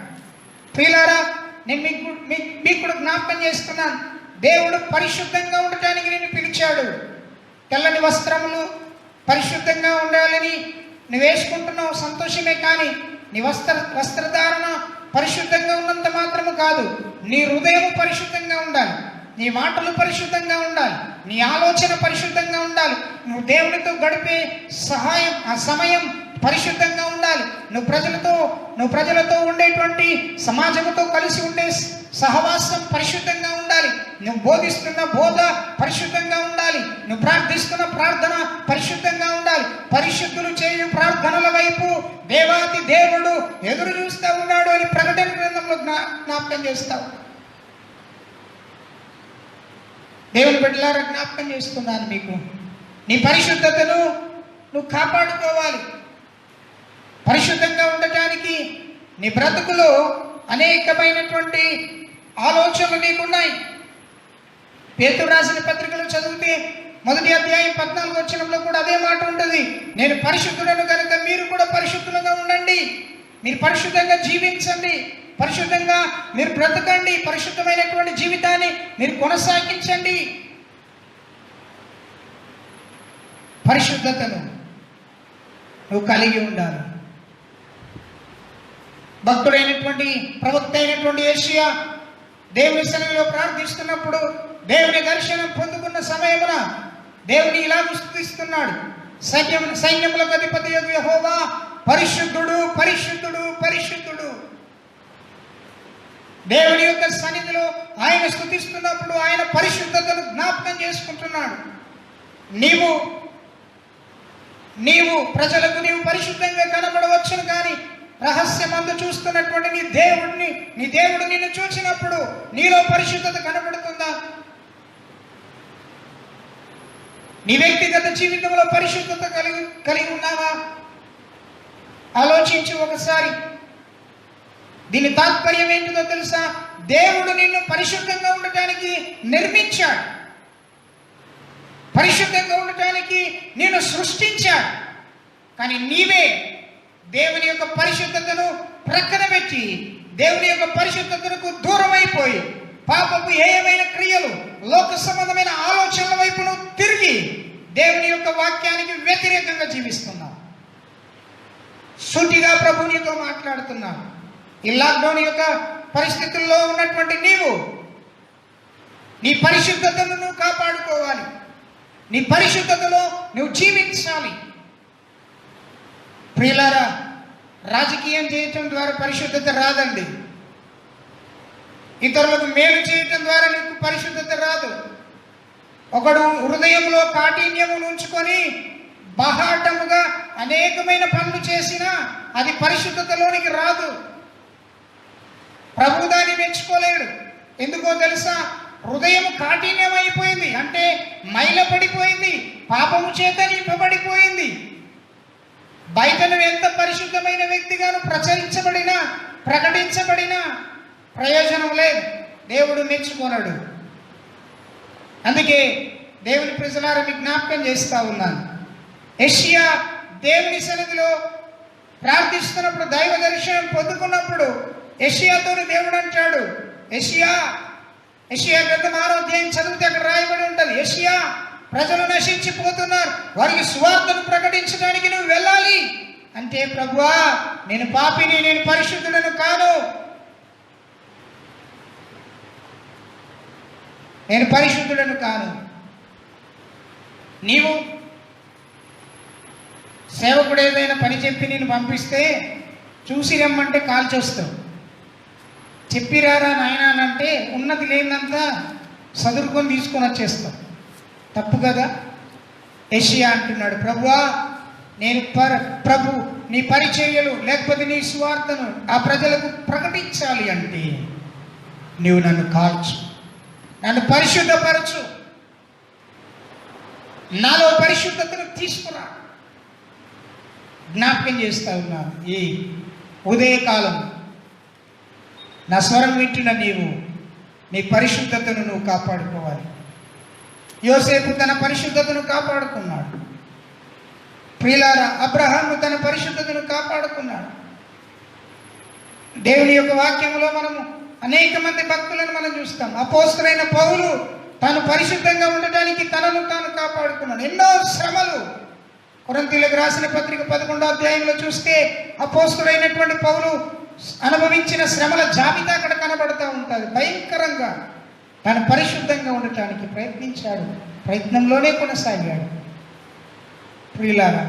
ప్రియులారా, నేను మీకు కూడా జ్ఞాపకం చేస్తున్నాను. దేవుడు పరిశుద్ధంగా ఉండటానికి నేను పిలిచాడు. తెల్లని వస్త్రములు పరిశుద్ధంగా ఉండాలని నువ్వు వేసుకుంటున్నావు, సంతోషమే. కానీ నీ వస్త్రధారణ పరిశుద్ధంగా ఉన్నంత మాత్రము కాదు, నీ హృదయం పరిశుద్ధంగా ఉండాలి, నీ మాటలు పరిశుద్ధంగా ఉండాలి, నీ ఆలోచన పరిశుద్ధంగా ఉండాలి, నువ్వు దేవునితో గడిపే సమయం పరిశుద్ధంగా ఉండాలి, నువ్వు ప్రజలతో ఉండేటువంటి సమాజంతో కలిసి ఉండే సహవాసం పరిశుద్ధంగా ఉండాలి, నువ్వు బోధిస్తున్న బోధ పరిశుద్ధంగా ఉండాలి, నువ్వు ప్రార్థిస్తున్న ప్రార్థన పరిశుద్ధంగా ఉండాలి. పరిశుద్ధులు చేయు ప్రార్థనల వైపు దేవాది దేవుడు ఎదురు చూస్తూ ఉన్నాడు అని ప్రకటన గ్రంథంలో జ్ఞాపకం చేస్తావు. దేవుని బిడ్డలారా, జ్ఞాపకం చేస్తున్నాను మీకు, నీ పరిశుద్ధతను నువ్వు కాపాడుకోవాలి. పరిశుద్ధంగా ఉండటానికి నీ బ్రతుకులో అనేకమైనటువంటి ఆలోచనలు నీకున్నాయి. పేతురు రాసిన పత్రికలు చదివితే 1వ అధ్యాయం 14వ వచనంలో కూడా అదే మాట ఉంటుంది. నేను పరిశుద్ధులను కనుక మీరు కూడా పరిశుద్ధులుగా ఉండండి, మీరు పరిశుద్ధంగా జీవించండి, పరిశుద్ధంగా మీరు బ్రతకండి, పరిశుద్ధమైనటువంటి జీవితాన్ని మీరు కొనసాగించండి. పరిశుద్ధతను నువ్వు కలిగి ఉండాలి. భక్తుడైనటువంటి ప్రవక్త అయినటువంటి యేషయా దేవుని సన్నిధిలో ప్రార్థిస్తున్నప్పుడు దేవుని దర్శనం పొందుకున్న సమయమున దేవుని ఇలా స్తుతిస్తున్నాడు. సైన్యములకు అధిపతి యెహోవా పరిశుద్ధుడు, పరిశుద్ధుడు, పరిశుద్ధుడు. దేవుని యొక్క సన్నిధిలో ఆయన స్తుతిస్తున్నప్పుడు ఆయన పరిశుద్ధతను జ్ఞాపకం చేసుకుంటున్నాడు. నీవు ప్రజలకు నీవు పరిశుద్ధంగా కనబడవచ్చును, కానీ రహస్యమందు చూస్తున్నటువంటి నీ దేవుడు నిన్ను చూసినప్పుడు నీలో పరిశుద్ధత కనబడుతుందా? నీ వ్యక్తిగత జీవితంలో పరిశుద్ధత కలిగి ఉన్నావా? ఆలోచించి ఒకసారి. దీని తాత్పర్యం ఏంటిదో తెలుసా? దేవుడు నిన్ను పరిశుద్ధంగా ఉండటానికి నిర్మించాడు, పరిశుద్ధంగా ఉండటానికి నిన్ను సృష్టించాడు. కానీ నీవే దేవుని యొక్క పరిశుద్ధతను ప్రక్కన పెట్టి దేవుని యొక్క పరిశుద్ధతకు దూరం అయిపోయి పాపపు ఏమైన క్రియలు, లోక సంబంధమైన ఆలోచనల వైపును తిరిగి దేవుని యొక్క వాక్యానికి వ్యతిరేకంగా జీవిస్తున్నావు. సూటిగా ప్రభు నీతో మాట్లాడుతున్నావు. ఈ లాక్డౌన్ యొక్క పరిస్థితుల్లో ఉన్నటువంటి నీవు నీ పరిశుద్ధతను నువ్వు కాపాడుకోవాలి, నీ పరిశుద్ధతలో నువ్వు జీవించాలి. ప్రియులారా, రాజకీయం చేయటం ద్వారా పరిశుద్ధత రాదండి. ఇతరులకు మేలు చేయటం ద్వారా నీకు పరిశుద్ధత రాదు. ఒకడు హృదయంలో కాఠిన్యము ఉంచుకొని బహాటముగా అనేకమైన పనులు చేసినా అది పరిశుద్ధతలోనికి రాదు. ప్రభు దాన్ని మెచ్చుకోలేడు. ఎందుకో తెలుసా? హృదయం కాఠిన్యం అయిపోయింది, అంటే మైలపడిపోయింది, పాపము చేత నింపబడిపోయింది. బయట నువ్వు ఎంత పరిశుద్ధమైన వ్యక్తిగాను ప్రకటించబడినా ప్రయోజనం లేదు, దేవుడు మెచ్చుకోనడు. అందుకే దేవుని ప్రజలారా మీకు జ్ఞాపకం చేస్తా ఉన్నాను. యెషయా దేవుని సన్నిధిలో ప్రార్థిస్తున్నప్పుడు, దైవ దర్శనం పొందుకున్నప్పుడు యెషయాతో దేవుడు అంటాడు, యెషయా గ్రంథం 6వ అధ్యాయం చదివితే అక్కడ రాయబడి ఉంటుంది, యెషయా ప్రజలు నశించిపోతున్నారు, వారికి సువార్తను ప్రకటించడానికి నువ్వు వెళ్ళాలి అంటే, ప్రభువా నేను పాపిని, నేను పరిశుద్ధులను కాను, నేను పరిశుద్ధులను కాను. నీవు సేవకుడు ఏదైనా పని చెప్పి నేను పంపిస్తే చూసి రమ్మంటే కాల్చొస్తావు, చెప్పిరారా నాయన అంటే ఉన్నది లేనంతా సదురుకొని తీసుకొని వచ్చేస్తావు. తప్పు కదా? యెషయా అంటున్నాడు, ప్రభువా నేను ప్రభు నీ పరిచర్యలు లేకపోతే నీ సువార్తను ఆ ప్రజలకు ప్రకటించాలి అంటే నీవు నన్ను కాల్చు, నన్ను పరిశుద్ధపరచు, నాలో పరిశుద్ధతను తీసుకురా. జ్ఞాపకం చేస్తా ఉన్నాను, ఈ ఉదయకాలం నా స్వరం వింటున్న నీవు నీ పరిశుద్ధతను నువ్వు కాపాడుకోవాలి. యోసేపు తన పరిశుద్ధతను కాపాడుకున్నాడు. ప్రియులారా, అబ్రహాము తన పరిశుద్ధతను కాపాడుకున్నాడు. దేవుని యొక్క వాక్యంలో మనము అనేక మంది భక్తులను మనం చూస్తాం. అపోస్తలుడైన పౌలు తాను పరిశుద్ధంగా ఉండటానికి తనను తాను కాపాడుకున్నాడు. ఎన్నో శ్రమలు. కొరింథీయులకు రాసిన పత్రిక 11వ అధ్యాయంలో చూస్తే అపోస్తలుడైనటువంటి పౌలు అనుభవించిన శ్రమల జాబితా అక్కడ కనబడుతూ ఉంటుంది. భయంకరంగా తాను పరిశుద్ధంగా ఉండటానికి ప్రయత్నించాడు, ప్రయత్నంలోనే కొనసాగాడు. ప్రియులారా,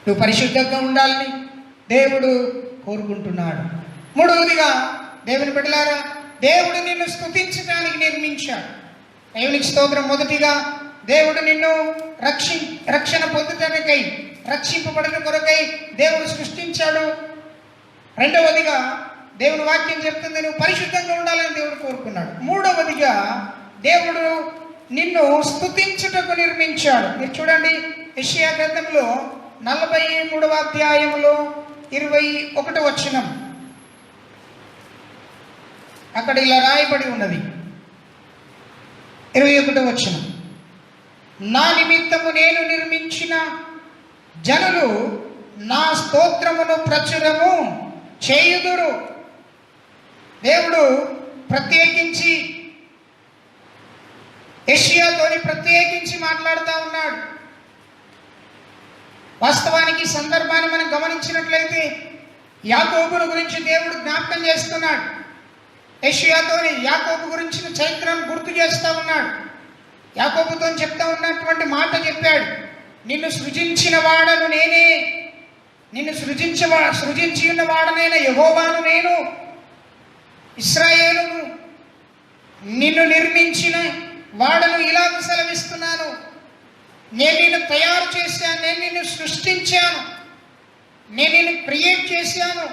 నువ్వు పరిశుద్ధంగా ఉండాలని దేవుడు కోరుకుంటున్నాడు. మూడవదిగా దేవుని బిడ్డలారా, దేవుడు నిన్ను స్తుతించడానికి నిర్మించాడు. దేవునికి స్తోత్రం. మొదటిగా దేవుడు నిన్ను రక్షణ పొందటానికై, రక్షింపబడిన కొరకై దేవుడు సృష్టించాడు. రెండవదిగా దేవుని వాక్యం చెప్తుంది నువ్వు పరిశుద్ధంగా ఉండాలని దేవుడు కోరుకున్నాడు. మూడవదిగా దేవుడు నిన్ను స్తుతించుటకు నిర్మించాడు. మీరు చూడండి, యెషయా గ్రంథంలో 43వ అధ్యాయంలో 21వ వచనం అక్కడ ఇలా రాయబడి ఉన్నది. 21వ వచనం, నా నిమిత్తము నేను నిర్మించిన జనులు నా స్తోత్రమును ప్రచురము చేయుదురు. దేవుడు ప్రత్యేకించి యెషయాతోని ప్రత్యేకించి మాట్లాడుతూ ఉన్నాడు. వాస్తవానికి సందర్భాన్ని మనం గమనించినట్లయితే యాకోబును గురించి దేవుడు జ్ఞాపకం చేస్తున్నాడు. యెషయాతోని యాకోబు గురించిన చరిత్రను గుర్తు చేస్తూ ఉన్నాడు. యాకోబుతో చెప్తా ఉన్నటువంటి మాట చెప్పాడు, నిన్ను సృజించిన వాడను నేనే, నిన్ను సృజించి ఉన్న వాడనైన యెహోవాను నేను, ఇశ్రాయేలును నిన్ను నిర్మించిన వాడను ఇలాగ సెలవిస్తున్నాను, నేను నిన్ను తయారు చేశాను, నేను నిన్ను సృష్టించాను, నేను నిన్ను క్రియేట్ చేశాను,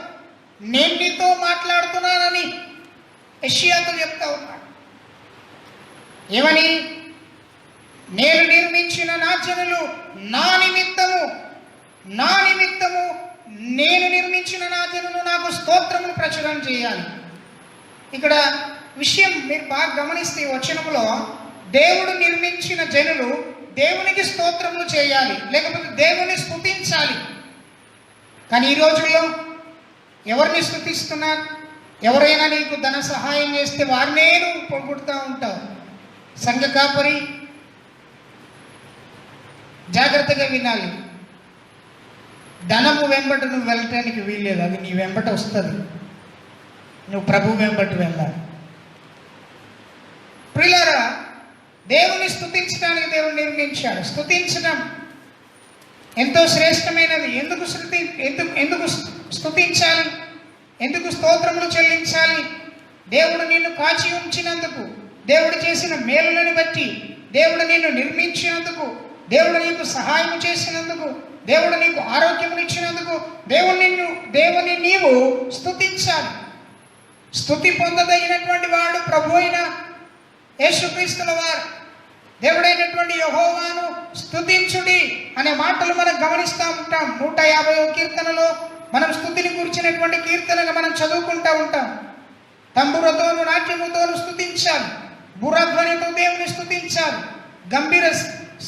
నేను నీతో మాట్లాడుతున్నానని యెషయాతో చెప్తా ఉన్నాడు. ఏమని? నేను నిర్మించిన నా జనులు నా నిమిత్తము నేను నిర్మించిన నా జనులు నాకు స్తోత్రమును ప్రచురం చేయాలి. ఇక్కడ విషయం మీరు బాగా గమనిస్తే వచనంలో దేవుడు నిర్మించిన జనులు దేవునికి స్తోత్రములు చేయాలి, లేకపోతే దేవుని స్తుతించాలి. కానీ ఈ రోజుల్లో ఎవరిని స్తుతిస్తున్నారు? ఎవరైనా నీకు ధన సహాయం చేస్తే వారినే నువ్వు పొగుడుతూ ఉంటావు. సంఘ కాపరి జాగ్రత్తగా వినాలి. ధనము వెంబట నువ్వు వెళ్ళటానికి వీల్లేదు, అది నీ వెంబట వస్తుంది. నువ్వు ప్రభు వెంబట వెళ్ళాలి. ప్రియులారా, దేవుని స్తుతించడానికి దేవుడు నిర్మించాడు. స్తుతించడం ఎంతో శ్రేష్టమైనది. ఎందుకు స్తుతించాలి? ఎందుకు స్తోత్రములు చెల్లించాలి? దేవుడు నిన్ను కాచి ఉంచినందుకు, దేవుడు చేసిన మేలులను బట్టి, దేవుడు నిన్ను నిర్మించినందుకు, దేవుడు నీకు సహాయం చేసినందుకు, దేవుడు నీకు ఆరోగ్యమునిచ్చినందుకు దేవుని నీవు స్తుతించాలి. స్తుతి పొందదగినటువంటి వాడు ప్రభు అయిన యేసుక్రీస్తుల వారు. దేవుడైనటువంటి యెహోవాను స్తుతించుడి అనే మాటలు మనం గమనిస్తూ ఉంటాం. 150వ కీర్తనలో మనం స్తుతిని గురించినటువంటి కీర్తనగా మనం చదువుకుంటూ ఉంటాం. తంబురతోను నాట్యముతోను స్తుతించాలి, బుర్రధ్వనితో దేవుని స్తుతించాలి, గంభీర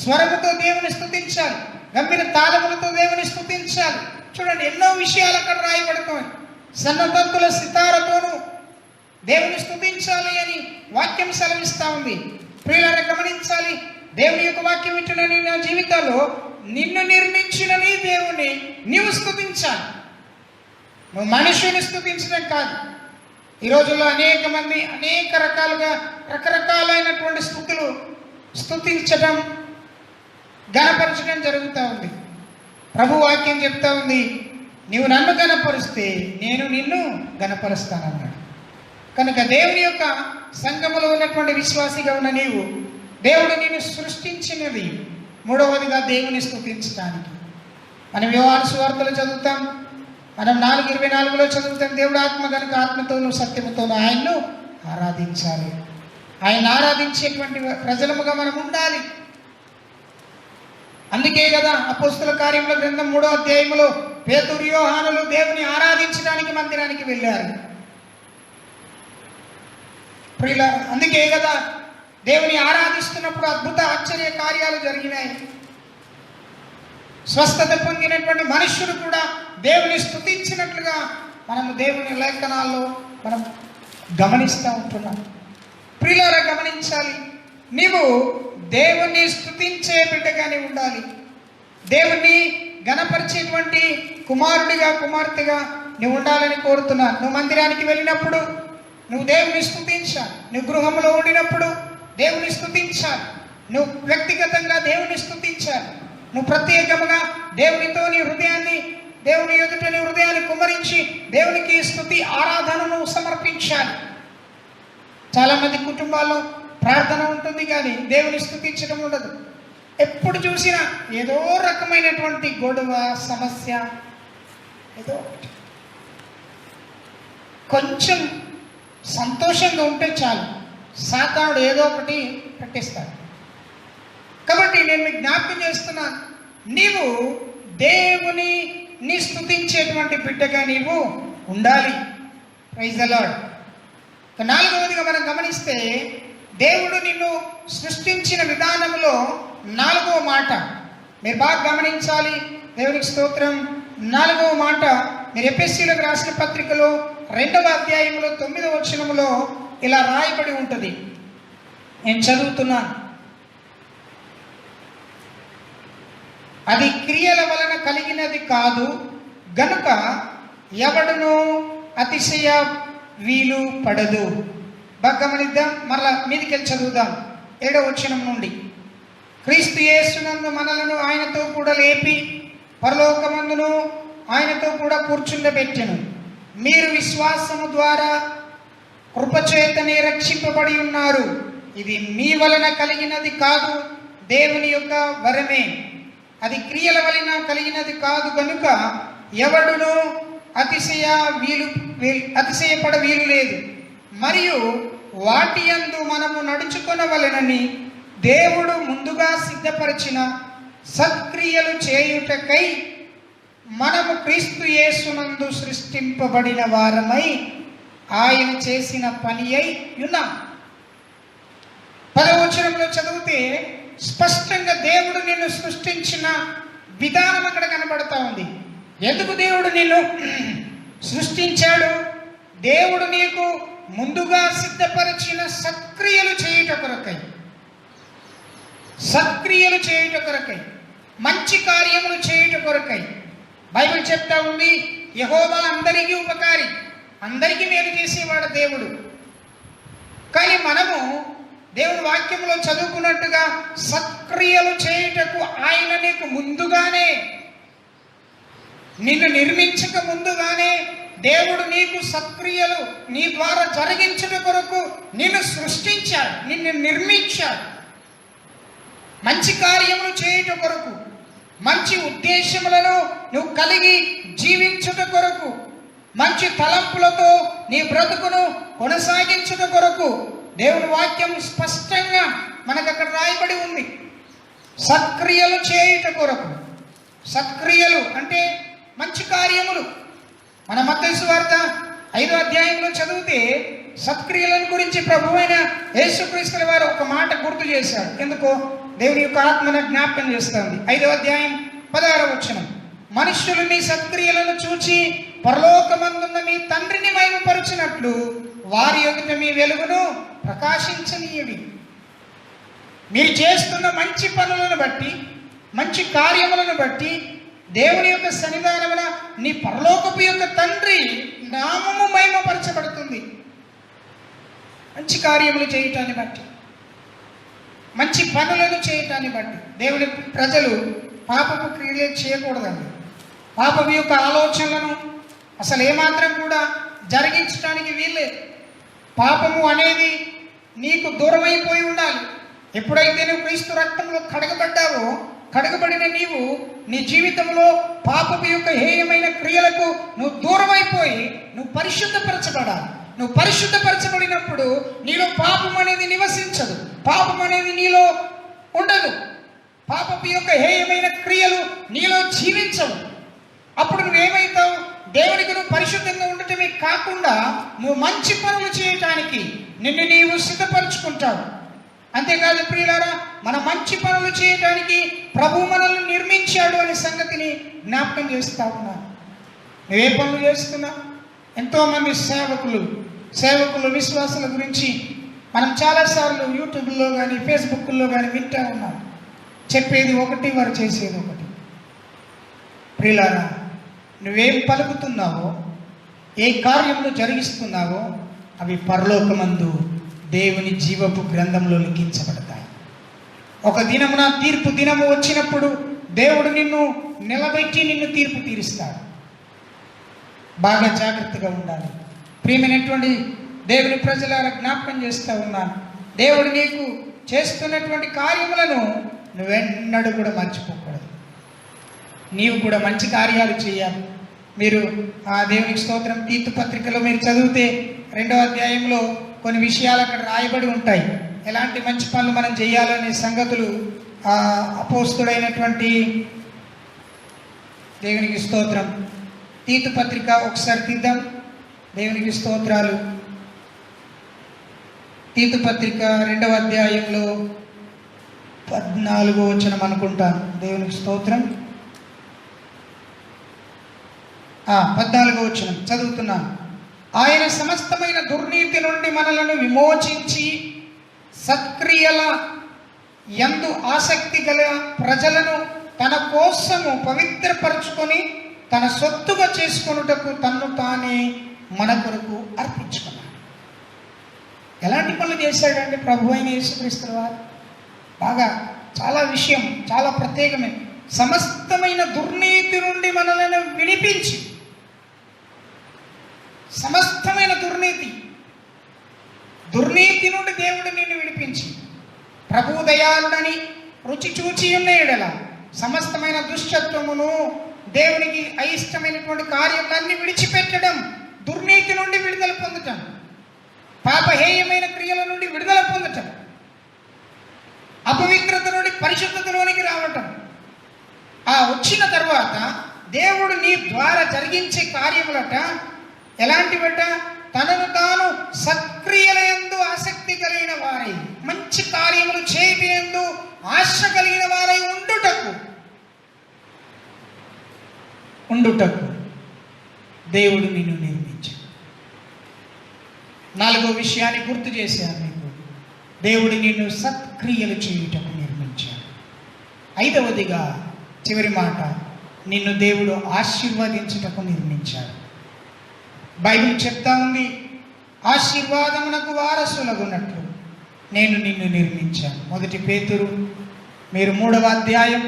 స్వరముతో దేవుని స్తుతించాలి, గంభీర తాళములతో దేవుని స్తుతించాలి. చూడండి, ఎన్నో విషయాలు అక్కడ రాయబడుతున్నాయి. సన్నతంతుల సితారతోను దేవుని స్తుతించాలి అని వాక్యం సెలవిస్తూ ఉంది. ప్రియులారా, గమనించాలి, దేవుని యొక్క వాక్యం వింటున్న నీ నా జీవితాల్లో నిన్ను నిర్మించిన నీ దేవుని నీవు స్తుతించాలి. నువ్వు మనుషుని స్తుతించడం కాదు. ఈ రోజుల్లో అనేక మంది అనేక రకరకాలైనటువంటి స్తుతించడం, ఘనపరచడం జరుగుతూ ఉంది. ప్రభు వాక్యం చెప్తా ఉంది, నీవు నన్ను ఘనపరిస్తే నేను నిన్ను ఘనపరుస్తానన్నాడు. కనుక దేవుని యొక్క సంఘములో ఉన్నటువంటి విశ్వాసిగా ఉన్న నీవు, దేవుడు నిన్ను సృష్టించినది మూడవదిగా దేవుని స్తుతించడానికి. మనం యోహాను సువార్తలో చదువుతాం, మనం 4:24లో చదువుతాం, దేవుడు ఆత్మ కనుక ఆత్మతోనూ సత్యముతోనూ ఆయన్ను ఆరాధించాలి. ఆయన ఆరాధించేటువంటి ప్రజలముగా మనం ఉండాలి. అందుకే కదా అపోస్తుల కార్యముల గ్రంథం 3వ అధ్యాయంలో పేతురు, యోహానులు దేవుని ఆరాధించడానికి మందిరానికి వెళ్ళారు. ప్రియులారా, అందుకే కదా దేవుని ఆరాధిస్తున్నప్పుడు అద్భుత ఆశ్చర్య కార్యాలు జరిగినాయి. స్వస్థత పొందినటువంటి మనుష్యుడు కూడా దేవుని స్తుతించినట్లుగా మనము దేవుని లేఖనాల్లో మనం గమనిస్తూ ఉంటున్నాం. ప్రియులారా, గమనించాలి, నీవు దేవుణ్ణి స్తుతించే బిడ్డగానే ఉండాలి. దేవుణ్ణి గణపరిచేటువంటి కుమారుడిగా, కుమార్తెగా నువ్వు ఉండాలని కోరుతున్నాను. నువ్వు మందిరానికి వెళ్ళినప్పుడు నువ్వు దేవుని స్తుతించాలి. నువ్వు గృహంలో ఉండినప్పుడు దేవుని స్తుతించాలి. నువ్వు వ్యక్తిగతంగా దేవుని స్తుతించాలి. నువ్వు ప్రత్యేకముగా దేవునితో నీ హృదయాన్ని, దేవుని ఎదుట నీ హృదయాన్ని కుమ్మరించి దేవునికి స్తుతి ఆరాధనను సమర్పించాలి. చాలామంది కుటుంబాల్లో ప్రార్థన ఉంటుంది కానీ దేవుని స్తుతించడం ఉండదు. ఎప్పుడు చూసినా ఏదో రకమైనటువంటి గొడవ, సమస్య, ఏదో ఒకటి. కొంచెం సంతోషంగా ఉంటే చాలు, సాతానుడు ఏదో ఒకటి పెట్టేస్తాడు. కాబట్టి నేను మీకు జ్ఞాపకం చేస్తున్నాను, నీవు దేవుని స్తుతించేటువంటి బిడ్డగా నీవు ఉండాలి. Praise the Lord. నాలుగవదిగా మనం గమనిస్తే, దేవుడు నిన్ను సృష్టించిన విధానంలో 4వ మాట మీరు బాగా గమనించాలి. దేవునికి స్తోత్రం. 4వ మాట మీరు ఎఫెసీయులకు రాసిన పత్రికలో 2వ అధ్యాయంలో 9వ వచనంలో ఇలా రాయబడి ఉంటుంది. నేను చదువుతున్నాను. అది క్రియల వలన కలిగినది కాదు గనుక ఎవడును అతిశయ వీలు పడదు. బాగా గమనిద్దాం. మరలా మీదికెళ్ళి చదువుదాం 7వ వచనం నుండి. క్రీస్తు యేసునందు మనలను ఆయనతో కూడా లేపి పరలోకమందును ఆయనతో కూడా కూర్చుండబెట్టెను. మీరు విశ్వాసము ద్వారా కృపచేతనే రక్షింపబడి ఉన్నారు. ఇది మీ వలన కలిగినది కాదు, దేవుని యొక్క వరమే. అది క్రియల వలన కలిగినది కాదు గనుక ఎవడును అతిశయపడ వీలు లేదు. మరియు వాటి యందు మనము నడుచుకొనవలెనని దేవుడు ముందుగా సిద్ధపరిచిన సత్క్రియలు చేయుటకై మనము క్రీస్తు యేసునందు సృష్టింపబడిన వారమై ఆయన చేసిన పని అయి ఉన్నాం. 10వ వచనంలో చదివితే స్పష్టంగా దేవుడు నిన్ను సృష్టించిన విధానం అక్కడ కనబడతా ఉంది. ఎందుకు దేవుడు నిన్ను సృష్టించాడు? దేవుడు నీకు ముందుగా సిద్ధపరిచిన సత్క్రియలు చేయుట కొరకై, సత్క్రియలు చేయుట కొరకై, మంచి కార్యములు చేయుట కొరకై. బైబిల్ చెప్తా ఉంది, యెహోవా అందరికీ ఉపకారి, అందరికీ మేలు చేసేవాడు దేవుడు. కానీ మనము దేవుని వాక్యంలో చదువుకున్నట్టుగా సత్క్రియలు చేయుటకు ఆయన నీకు ముందుగానే, నిన్ను నిర్మించక ముందుగానే దేవుడు నీకు సత్క్రియలు నీ ద్వారా జరిగించుట కొరకు నిన్ను సృష్టించాడు, నిన్ను నిర్మించాడు. మంచి కార్యములు చేయుట కొరకు, మంచి ఉద్దేశములను నువ్వు కలిగి జీవించుట కొరకు, మంచి తలంపులతో నీ బ్రతుకును కొనసాగించుట కొరకు దేవుని వాక్యం స్పష్టంగా మనకు అక్కడ రాయబడి ఉంది. సత్క్రియలు చేయుట కొరకు. సత్క్రియలు అంటే మంచి కార్యములు. మన మత్తయి సువార్త 5వ అధ్యాయంలో చదివితే సత్క్రియలను గురించి ప్రభువైన యేసుక్రీస్తు వారు ఒక మాట గుర్తు చేశాడు. ఎందుకో దేవుని యొక్క ఆత్మను జ్ఞాపకం చేస్తుంది. 5వ అధ్యాయం 16వ వచనం. మనుష్యులు మీ సత్క్రియలను చూచి పరలోకమందున్న మీ తండ్రిని మహిమపరచినట్లు వారి ఎదుట మీ వెలుగును ప్రకాశించనీయుడి. మీరు చేస్తున్న మంచి పనులను బట్టి, మంచి కార్యములను బట్టి దేవుని యొక్క సన్నిధానమున నీ పరలోకపు యొక్క తండ్రి నామము మహిమపరచబడుతుంది. మంచి కార్యములు చేయటాన్ని బట్టి, మంచి పనులను చేయటాన్ని బట్టి. దేవుని ప్రజలు పాపపు క్రియలు చేయకూడదండి. పాపపు యొక్క ఆలోచనలను అసలు ఏమాత్రం కూడా జరిగించడానికి వీల్లేదు. పాపము అనేది నీకు దూరమైపోయి ఉండాలి. ఎప్పుడైతే నువ్వు క్రీస్తు రక్తంలో కడగబడ్డావో కడగబడిన నీవు నీ జీవితంలో పాపపు యొక్క హేయమైన క్రియలకు నువ్వు దూరమైపోయి నువ్వు పరిశుద్ధపరచబడాలి. నువ్వు పరిశుద్ధపరచబడినప్పుడు నీలో పాపం అనేది నివసించదు, పాపం అనేది నీలో ఉండదు, పాపపు యొక్క హేయమైన క్రియలు నీలో జీవించవు. అప్పుడు నువ్వేమవుతావు? దేవునికి నువ్వు పరిశుద్ధంగా ఉండటమే కాకుండా నువ్వు మంచి పనులు చేయటానికి నిన్ను నీవు సిద్ధపరచుకుంటావు. అంతేకాదు ప్రియులారా, మన మంచి పనులు చేయటానికి ప్రభు మనల్ని నిర్మించాడు అనే సంగతిని జ్ఞాపకం చేస్తా ఉన్నాను. నువ్వే పనులు చేస్తున్నావు? ఎంతోమంది సేవకులు విశ్వాసుల గురించి మనం చాలాసార్లు యూట్యూబ్లో కానీ ఫేస్బుక్లో కానీ వింటూ ఉన్నాం. చెప్పేది ఒకటి, వారు చేసేది ఒకటి. ప్రియులారా, నువ్వేం పలుకుతున్నావో, ఏ కార్యములు జరిగిస్తున్నావో అవి పరలోకమందు దేవుని జీవపు గ్రంథంలో లిఖించబడతాయి. ఒక దినమున తీర్పు దినము వచ్చినప్పుడు దేవుడు నిన్ను నిలబెట్టి నిన్ను తీర్పు తీరుస్తాడు. బాగా జాగ్రత్తగా ఉండాలి. ప్రియమైనటువంటి దేవుని ప్రజలారా, జ్ఞాపకం చేస్తూ ఉన్నాను, దేవుడు నీకు చేస్తున్నటువంటి కార్యములను నువ్వెన్నడూ కూడా మర్చిపోకూడదు. నీవు కూడా మంచి కార్యాలు చేయాలి. మీరు ఆ దేవునికి స్తోత్రం, తీతు పత్రికలో మీరు చదివితే 2వ అధ్యాయంలో కొన్ని విషయాలు అక్కడ రాయబడి ఉంటాయి. ఎలాంటి మంచి పనులు మనం చేయాలనే సంగతులు అపోస్తుడైనటువంటి దేవునికి స్తోత్రం, తీతు పత్రిక ఒకసారి తీద్దాం. దేవునికి స్తోత్రాలు. తీతు పత్రిక 2వ అధ్యాయంలో 14వ వచనం అనుకుంటాను. దేవునికి స్తోత్రం. 14వ వచనం చదువుతున్నాను. ఆయన సమస్తమైన దుర్నీతి నుండి మనలను విమోచించి సత్క్రియల యందు ఆసక్తి గల ప్రజలను తన కోసము పవిత్రపరచుకొని తన సొత్తుగా చేసుకొనుటకు తన్ను తానే మన కొరకు అర్పించుకున్నాడు. ఎలాంటి పనులు చేశాడంటే ప్రభు అయిన యేసుక్రీస్తు వారు బాగా చాలా ప్రత్యేకమైన సమస్తమైన దుర్నీతి నుండి మనలను విడిపించి, సమస్తమైన దుర్నీతి నుండి దేవుడు నిన్ను విడిపించి, ప్రభు దయాళుడని రుచి చూచి ఉన్న ఎడల సమస్తమైన దుష్టత్వమును, దేవునికి అయిష్టమైనటువంటి కార్యములన్నీ విడిచిపెట్టడం, దుర్నీతి నుండి విడుదల పొందటం, పాపహేయమైన క్రియల నుండి విడుదల పొందటం, అపవిత్రత నుండి పరిశుద్ధతలోనికి రావటం. వచ్చిన తర్వాత దేవుడు నీ ద్వారా జరిగించే కార్యములట ఎలాంటివట? తనను తాను సత్క్రియల యందు ఆసక్తి కలిగిన వారై, మంచి కార్యములు చేయటందు ఆశ కలిగిన వారై ఉండుటకు దేవుడు నిన్ను నిర్మించాడు. 4వ విషయాన్ని గుర్తు చేశాను మీకు. దేవుడు నిన్ను సత్క్రియలు చేయుటకు నిర్మించాడు. 5వదిగా చివరి మాట, నిన్ను దేవుడు ఆశీర్వదించుటకు నిర్మించాడు. బైబిల్ చెప్తా ఉంది, ఆశీర్వాదమునకు వారసులగున్నట్లు నేను నిన్ను నిర్మించాను. 1 పేతురు మీరు 3వ అధ్యాయం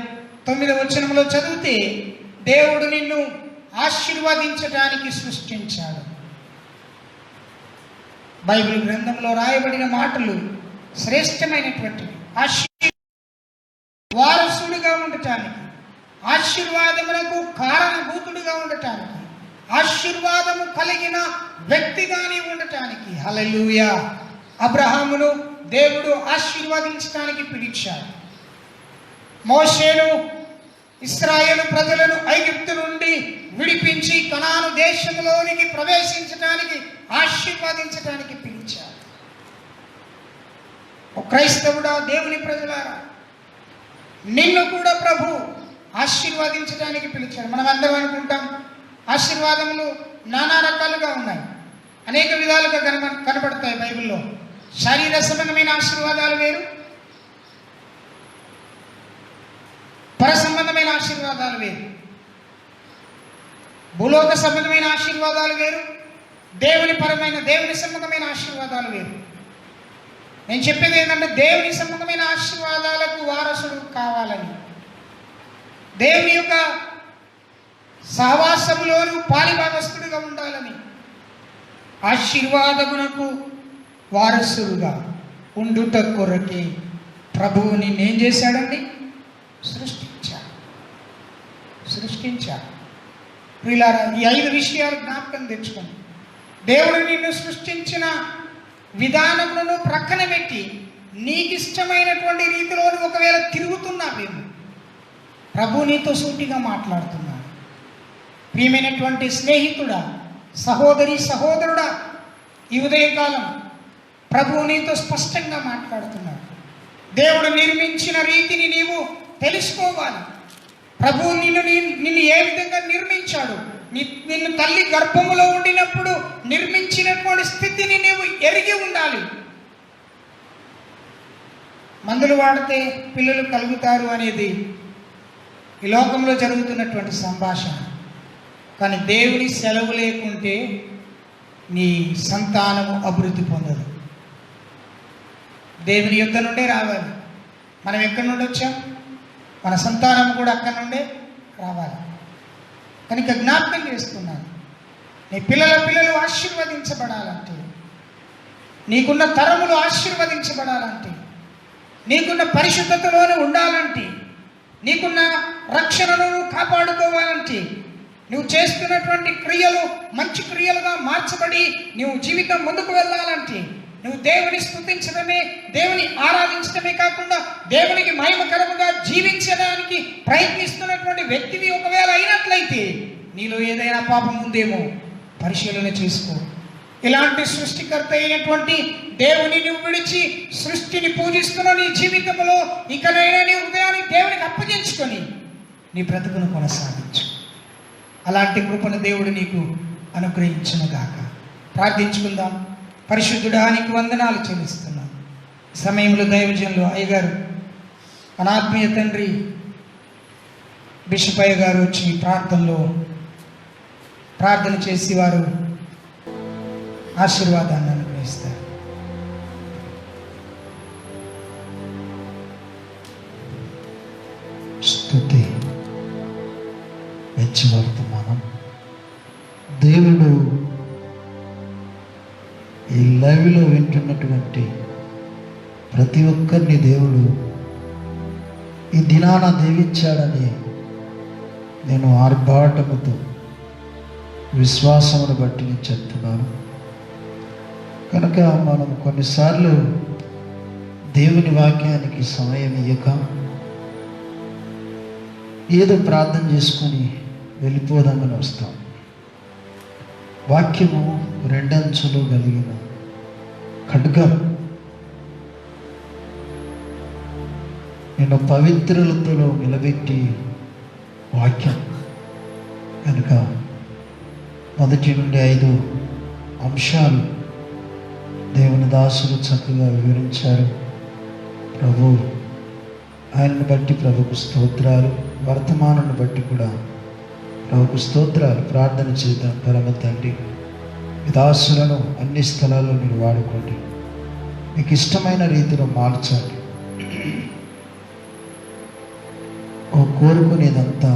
9వ వచనంలో చదివితే దేవుడు నిన్ను ఆశీర్వదించడానికి సృష్టించాడు. బైబిల్ గ్రంథంలో రాయబడిన మాటలు శ్రేష్టమైనటువంటివి. వారసుడిగా ఉండటానికి, ఆశీర్వాదములకు కారణభూతుడిగా ఉండటానికి, ఆశీర్వాదము కలిగిన వ్యక్తిగా నీవు ఉండటానికి. హల్లెలూయా. అబ్రహామును దేవుడు ఆశీర్వదించడానికి పిలిచాడు. మోషేను ఇశ్రాయేలు ప్రజలను ఐగుప్తు నుండి విడిపించి కనాను దేశంలోనికి ప్రవేశించడానికి, ఆశీర్వదించడానికి పిలిచాడు. క్రైస్తవుడా, దేవుని ప్రజలారా, నిన్ను కూడా ప్రభు ఆశీర్వదించడానికి పిలిచాడు. మనం అందరం అనుకుంటాం ఆశీర్వాదములు నానా రకాలుగా ఉన్నాయి, అనేక విధాలుగా కనబడతాయి బైబిల్లో. శరీర సంబంధమైన ఆశీర్వాదాలు వేరు, పర సంబంధమైన ఆశీర్వాదాలు వేరు, భూలోక సంబంధమైన ఆశీర్వాదాలు వేరు, దేవుని సంబంధమైన ఆశీర్వాదాలు వేరు. నేను చెప్పేది ఏంటంటే దేవుని సంబంధమైన ఆశీర్వాదాలకు వారసుడు కావాలని, దేవుని యొక్క సహవాసంలోను పాలిభాగస్తుడిగా ఉండాలని, ఆశీర్వాదమునకు వారసుడుగా ఉండుట కొరకే ప్రభువు నిన్నేం చేశాడండి? సృష్టి సృష్టించాడు. ప్రియులారా, ఈ 5 విషయాలు జ్ఞాపకం తెచ్చుకోండి. దేవుడు నిన్ను సృష్టించిన విధానములను ప్రక్కన పెట్టి నీకు ఇష్టమైనటువంటి రీతిలో ఒకవేళ తిరుగుతున్నావేమో, ప్రభు నీతో సూటిగా మాట్లాడుతున్నాడు. ప్రియమైనటువంటి స్నేహితుడా, సహోదరి, సహోదరుడా, ఈ ఉదయకాలం ప్రభు నీతో స్పష్టంగా మాట్లాడుతున్నాడు. దేవుడు నిర్మించిన రీతిని నీవు తెలుసుకోవాలి. ప్రభు నిన్ను ఏ విధంగా నిర్మించాడు, నిన్ను తల్లి గర్భములో ఉండినప్పుడు నిర్మించినటువంటి స్థితిని నీవు ఎరిగి ఉండాలి. మందులు వాడితే పిల్లలు కలుగుతారు అనేది ఈ లోకంలో జరుగుతున్నటువంటి సంభాషణ. కానీ దేవుని సెలవు లేకుంటే నీ సంతానము అభివృద్ధి పొందదు. దేవుని యుద్ధ నుండే రావాలి. మనం ఎక్కడి నుండి వచ్చాం? మన సంతానం కూడా అక్కడి నుండే రావాలి. కనుక జ్ఞాపకం చేస్తున్నాను, నీ పిల్లలు ఆశీర్వదించబడాలంటే, నీకున్న తరములు ఆశీర్వదించబడాలంటే, నీకున్న పరిశుద్ధతలోనే ఉండాలంటే, నీకున్న రక్షణను కాపాడుకోవాలంటే, నువ్వు చేస్తున్నటువంటి క్రియలు మంచి క్రియలుగా మార్చబడి నువ్వు జీవితం ముందుకు వెళ్ళాలంటే, నువ్వు దేవుని స్తుతించడమే, దేవుని ఆరాధించడమే కాకుండా దేవునికి మహిమకరముగా జీవించడానికి ప్రయత్నిస్తున్నటువంటి వ్యక్తివి ఒకవేళ అయినట్లయితే నీలో ఏదైనా పాపం ఉందేమో పరిశీలన చేసుకో. ఇలాంటి సృష్టికర్త అయినటువంటి దేవుని నువ్వు విడిచి సృష్టిని పూజిస్తున్న నీ జీవితంలో ఇకనైనా నీ హృదయాన్ని దేవునికి అప్పగించుకొని నీ బ్రతుకును కొనసాగించు. అలాంటి కృపను దేవుడు నీకు అనుగ్రహించునుగాక. ప్రార్థించుకుందాం. పరిశుద్ధుడా, నీకు వందనాలు చెల్లిస్తున్నాను. సమయంలో దైవజనులు అయ్యగారు, మన ఆత్మీయ తండ్రి బిషప్ అయ్య గారు వచ్చి ప్రార్థనలో ప్రార్థన చేసి వారు ఆశీర్వాదాన్ని అనుగ్రహిస్తారు. స్తుతి మెచ్చబడుతున్నాను. దేవుడు ఈ లైవ్లో వింటున్నటువంటి ప్రతి ఒక్కరిని దేవుడు ఈ దినాన దీవించాడని నేను ఆర్భాటముతో విశ్వాసమును బట్టి నేను చెప్తున్నాను. కనుక మనం కొన్నిసార్లు దేవుని వాక్యానికి సమయం ఇయ్యక ఏదో ప్రార్థన చేసుకొని వెళ్ళిపోదామని వస్తాం. వాక్యము 2 అంచులు కలిగిన ఖడ్గం. నేను పవిత్రులతో నిలబెట్టి వాక్యం కనుక 1 నుండి 5 అంశాలు దేవుని దాసులు చక్కగా వివరించారు. ప్రభు ఆయనను బట్టి ప్రభుకు స్తోత్రాలు. వర్తమానాన్ని బట్టి కూడా ప్రభుకు స్తోత్రాలు. ప్రార్థన చేద్దాం. పరమ తండ్రి, ఈ దాసులను అన్ని స్థలాల్లో మీరు వాడుకోండి. మీకు ఇష్టమైన రీతిలో మార్చాలి. కోరుకునేదంతా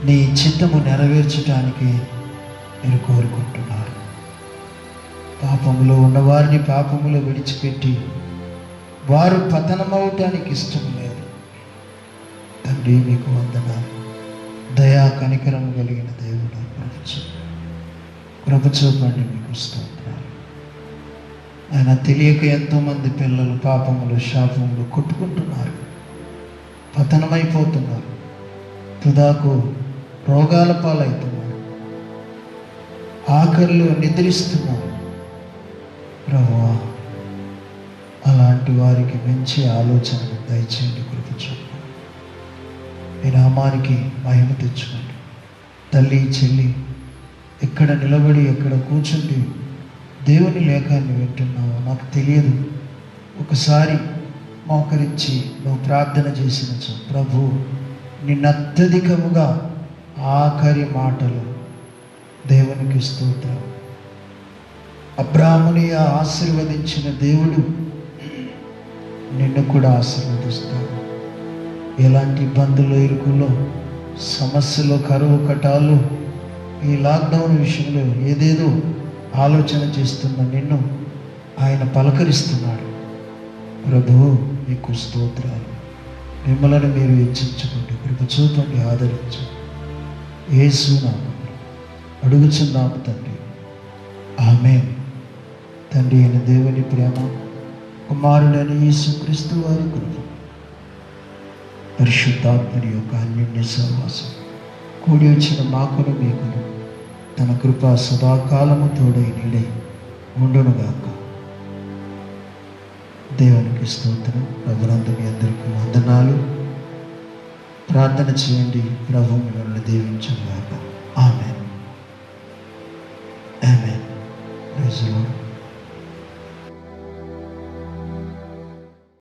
నీ చిత్తము నెరవేర్చడానికి మీరు కోరుకుంటున్నారు. పాపములో ఉన్నవారిని పాపములో విడిచిపెట్టి వారు పతనమవటానికి ఇష్టం లేదు. తండ్రి, మీకు వందనాలు. దయా కనికరం కలిగిన దేవుడు కృప చూపండి. మీకు స్తోత్రాలు. ఆయన తెలియక ఎంతోమంది పిల్లలు పాపములు శాపములు కొట్టుకుంటున్నారు, పతనమైపోతున్నారు, తుదాకు రోగాల పాలవుతున్నారు, ఆఖరిలో నిద్రిస్తున్నారు. ప్రభువా, అలాంటి వారికి మంచి ఆలోచనలు దయచేయండి. కృప చూపండి. మీ నామానికి మహిమ తెచ్చుకోండి. తల్లి, చెల్లి ఎక్కడ నిలబడి ఎక్కడ కూర్చుండి దేవుని లేఖాన్ని వింటున్నావు నాకు తెలియదు. ఒకసారి మోకరించి నువ్వు ప్రార్థన చేసినచో ప్రభు నిన్ను అత్యధికముగా ఆఖరి మాటలు దేవునికి స్తోత్రం. అబ్రాహాముని ఆశీర్వదించిన దేవుడు నిన్ను కూడా ఆశీర్వదిస్తాడు. ఎలాంటి ఇబ్బందులు, ఇరుకులో, సమస్యలు, కరువు కటాలు, ఈ లాక్డౌన్ విషయంలో ఏదేదో ఆలోచన చేస్తున్న నిన్ను ఆయన పలకరిస్తున్నాడు. ప్రభు, మీకు స్తోత్రాలు. మిమ్మల్ని మీరు హెచ్చించుకోండి, కృప చూపండి, ఆదరించండి. యేసు నామములో అడుగుచున్నాము తండ్రి, ఆమేన్. తండ్రి అయిన దేవుని ప్రేమ, కుమారుడైన యేసుక్రీస్తు వారి కృప, పరిశుద్ధాత్మని యొక్క అన్యోన్య సహవాసం కూడి వచ్చిన మాకును మీకును తన కృప సదాకాలము తోడై నీడై ఉండునుగాక. దేవునికి స్తోత్రం. ప్రభునందు మీ అందరికీ వందనాలు. ప్రార్థన చేయండి. ప్రభు మిమ్మల్ని దీవించుగాక. Amen. Amen. Praise the lord.